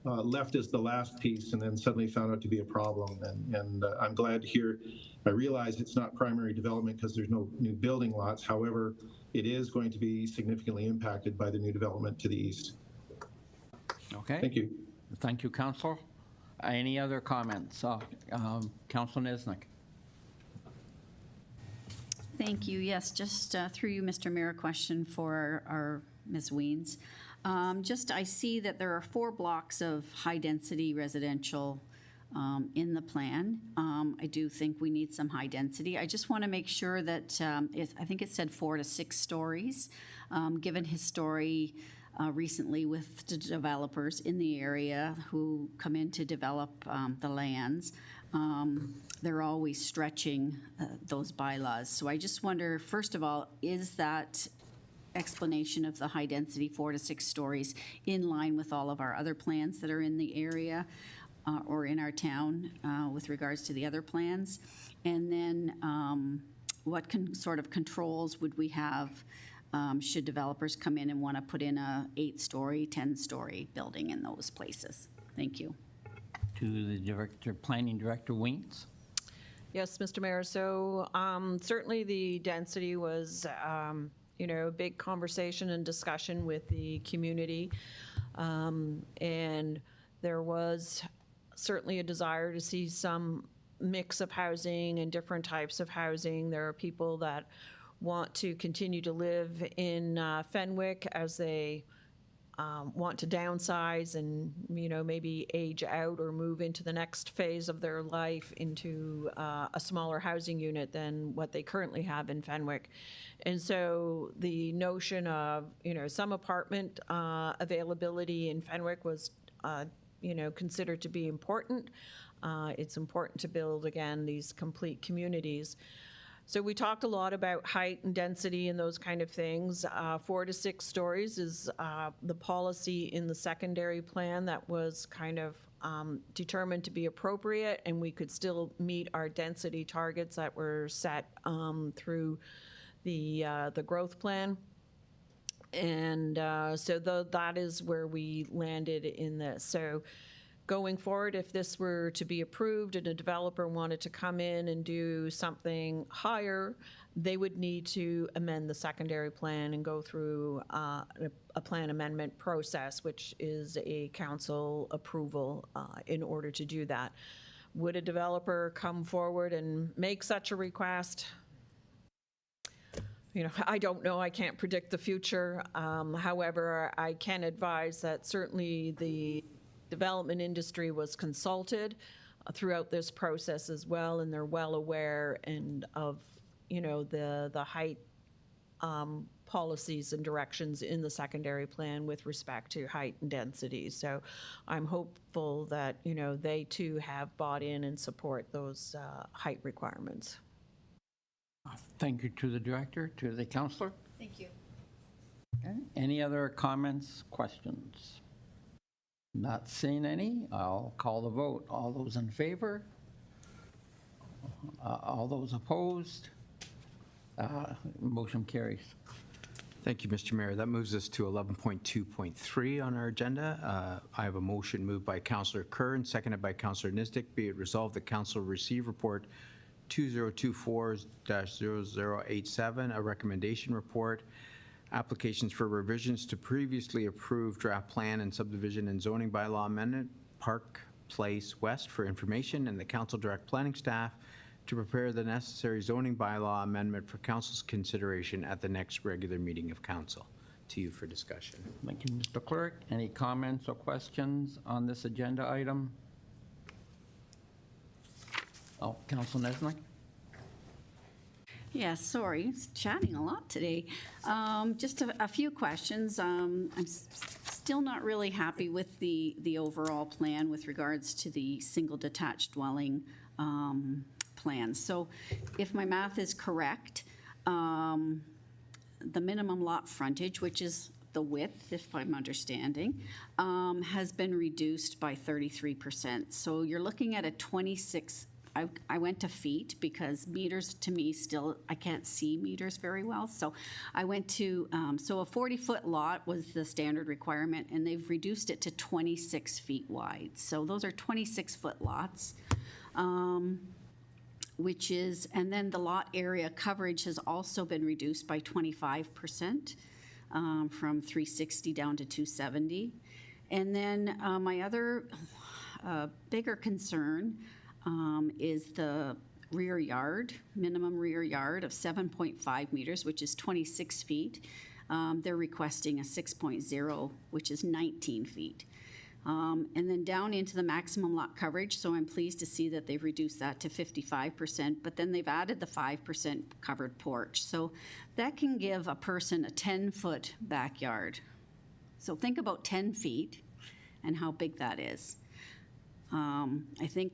left as the last piece and then suddenly found out to be a problem. And I'm glad to hear, I realize it's not primary development because there's no new building lots. However, it is going to be significantly impacted by the new development to the east. Okay. Thank you. Thank you, Councillor. Any other comments? Councillor Nesnick. Thank you. Yes, just through you, Mr. Mayor, a question for our Ms. Weens. I see that there are 4 blocks of high-density residential in the plan. I do think we need some high density. I just want to make sure that, I think it said 4 to 6 stories, given his story recently with the developers in the area who come in to develop the lands. They're always stretching those bylaws. So I just wonder, first of all, is that explanation of the high density 4 to 6 stories in line with all of our other plans that are in the area or in our town with regards to the other plans? And then what sort of controls would we have should developers come in and want to put in a 8-story, 10-story building in those places? Thank you. To the Planning Director Weens. Yes, Mr. Mayor. So certainly the density was, a big conversation and discussion with the community. And there was certainly a desire to see some mix of housing and different types of housing. There are people that want to continue to live in Fenwick as they want to downsize and, maybe age out or move into the next phase of their life into a smaller housing unit than what they currently have in Fenwick. And so the notion of, some apartment availability in Fenwick was, considered to be important. It's important to build, again, these complete communities. So we talked a lot about height and density and those kind of things. 4 to 6 stories is the policy in the secondary plan that was kind of determined to be appropriate, and we could still meet our density targets that were set through the growth plan. And so that is where we landed in this. So going forward, if this were to be approved and a developer wanted to come in and do something higher, they would need to amend the secondary plan and go through a plan amendment process, which is a council approval in order to do that. Would a developer come forward and make such a request? I don't know. I can't predict the future. However, I can advise that certainly the development industry was consulted throughout this process as well, and they're well aware of the height policies and directions in the secondary plan with respect to height and density. So I'm hopeful that they too have bought in and support those height requirements. Thank you to the director, to the councillor. Thank you. Okay. Any other comments, questions? Not seeing any, I'll call the vote. All those in favor? All those opposed? Motion carries. Thank you, Mr. Mayor. That moves us to 11.2.3 on our agenda. I have a motion moved by Councillor Kerr and seconded by Councillor Nistic. Be it resolved that Council receive report 2024-0087, a recommendation report, applications for revisions to previously approved draft plan and subdivision and zoning bylaw amendment, Park Place West, for information, and the council direct planning staff to prepare the necessary zoning bylaw amendment for council's consideration at the next regular meeting of council. To you for discussion. Thank you, Mr. Clerk. Any comments or questions on this agenda item? Oh, Councilor Nesnick? Yeah, sorry, chatting a lot today. Just a few questions. I'm still not really happy with the overall plan with regards to the single detached dwelling plan. So if my math is correct, the minimum lot frontage, which is the width, if I'm understanding, has been reduced by 33%. So you're looking at a 26, I went to feet because meters to me still, I can't see meters very well. So I went to, so a 40-foot lot was the standard requirement, and they've reduced it to 26 feet wide. So those are 26-foot lots. Which is, and then the lot area coverage has also been reduced by 25%, from 360 down to 270. And then my other bigger concern is the rear yard, minimum rear yard of 7.5 meters, which is 26 feet. They're requesting a 6.0, which is 19 feet. And then down into the maximum lot coverage, so I'm pleased to see that they've reduced that to 55%, but then they've added the 5% covered porch. So that can give a person a 10-foot backyard. So think about 10 feet and how big that is. I think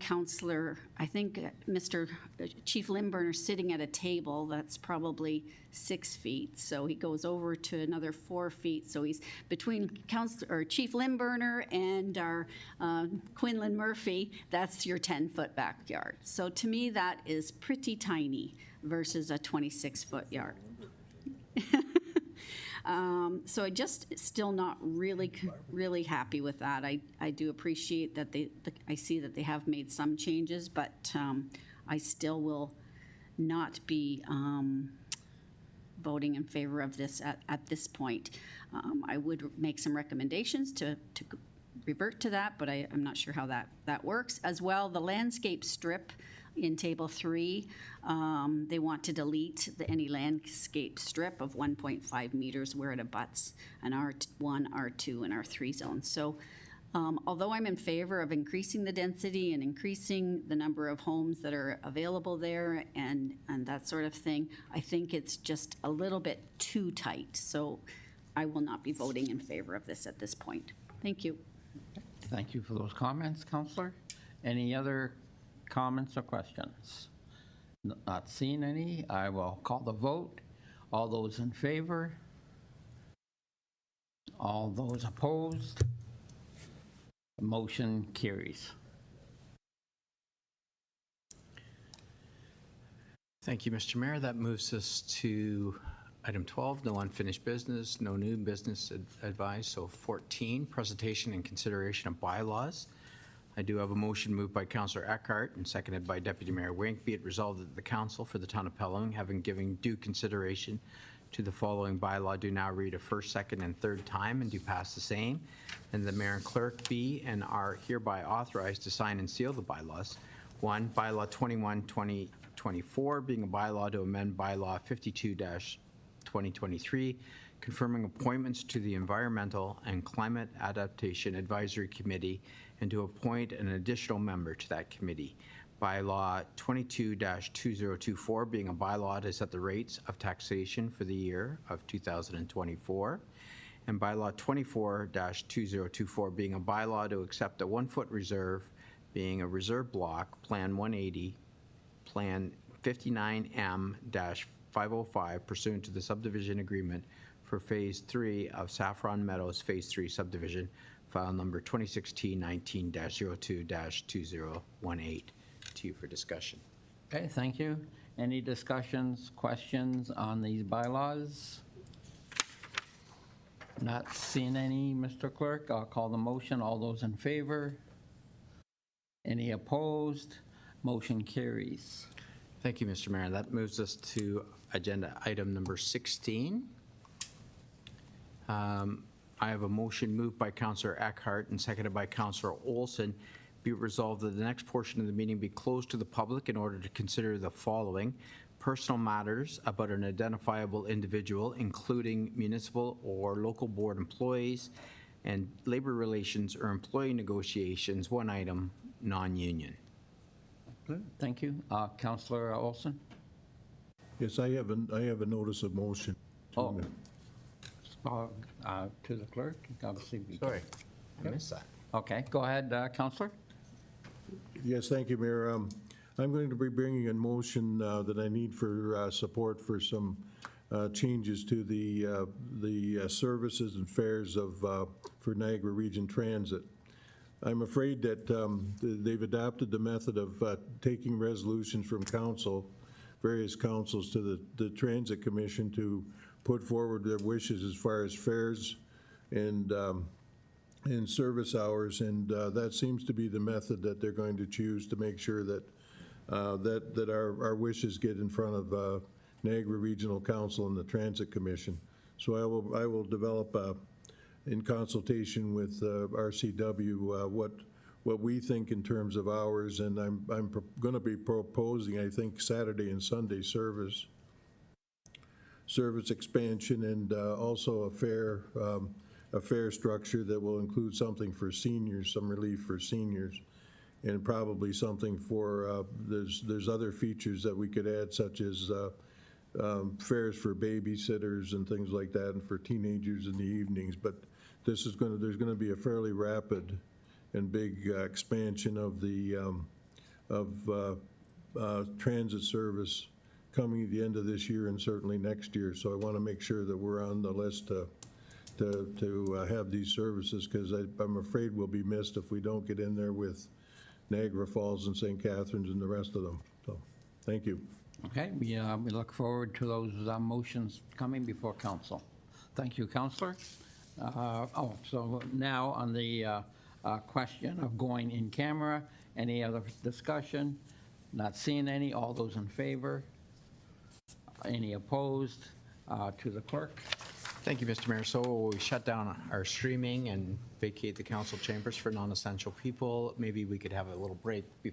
Mr. Chief Limburner sitting at a table that's probably 6 feet. So he goes over to another 4 feet. So he's between Chief Limburner and our Quinlan Murphy, that's your 10-foot backyard. So to me, that is pretty tiny versus a 26-foot yard. So I just still not really happy with that. I do appreciate that I see that they have made some changes, but I still will not be voting in favor of this at this point. I would make some recommendations to revert to that, but I'm not sure how that works. As well, the landscape strip in Table 3, they want to delete any landscape strip of 1.5 meters where it abuts an R1, R2, and R3 zone. So although I'm in favor of increasing the density and increasing the number of homes that are available there and that sort of thing, I think it's just a little bit too tight. So I will not be voting in favor of this at this point. Thank you. Thank you for those comments, Councillor. Any other comments or questions? Not seeing any. I will call the vote. All those in favor? All those opposed? The motion carries. Thank you, Mr. Mayor. That moves us to item 12, no unfinished business, no new business advised. So 14, presentation and consideration of bylaws. I do have a motion moved by Councillor Eckhart and seconded by Deputy Mayor Wink. Be it resolved that the Council for the Town of Pelham, having given due consideration to the following bylaw, do now read a first, second, and third time and do pass the same. And the Mayor and Clerk be and are hereby authorized to sign and seal the bylaws. 1, Bylaw 21-2024, being a bylaw to amend Bylaw 52-2023, confirming appointments to the Environmental and Climate Adaptation Advisory Committee and to appoint an additional member to that committee. Bylaw 22-2024 being a bylaw to set the rates of taxation for the year of 2024. And bylaw 24-2024 being a bylaw to accept a 1-foot reserve, being a reserve block, Plan 180, Plan 59M-505 pursuant to the subdivision agreement for Phase 3 of Saffron Meadows Phase 3 subdivision, file number 2016-19-02-2018. To you for discussion. Okay, thank you. Any discussions, questions on these bylaws? Not seeing any, Mr. Clerk. I'll call the motion. All those in favor? Any opposed? Motion carries. Thank you, Mr. Mayor. That moves us to agenda item number 16. I have a motion moved by Councillor Eckhart and seconded by Councillor Olson. Be it resolved that the next portion of the meeting be closed to the public in order to consider the following: personal matters about an identifiable individual, including municipal or local board employees, and labor relations or employee negotiations, one item, non-union. Good, thank you. Councillor Olson? Yes, I have a notice of motion. Oh, To the clerk? Obviously, we can- Sorry, I missed that. Okay, go ahead, Counselor. Yes, thank you, Mayor. I'm going to be bringing in motion that I need for support for some changes to the services and fares for Niagara Region Transit. I'm afraid that they've adopted the method of taking resolutions from council, various councils, to the Transit Commission to put forward their wishes as far as fares and service hours, and that seems to be the method that they're going to choose to make sure that that our wishes get in front of Niagara Regional Council and the Transit Commission. So I will develop in consultation with RCW what we think in terms of hours, and I'm going to be proposing, I think, Saturday and Sunday service expansion, and also a fare structure that will include something for seniors, some relief for seniors, and probably something for, there's other features that we could add, such as fares for babysitters and things like that, and for teenagers in the evenings. But there's going to be a fairly rapid and big expansion of the transit service coming at the end of this year and certainly next year. So I want to make sure that we're on the list to have these services, because I'm afraid we'll be missed if we don't get in there with Niagara Falls and St. Catharines and the rest of them. So, thank you. Okay, we look forward to those motions coming before council. Thank you, Counselor. So now on the question of going in camera, any other discussion? Not seeing any. All those in favor? Any opposed? To the clerk. Thank you, Mr. Mayor. So we shut down our streaming and vacate the council chambers for non-essential people. Maybe we could have a little break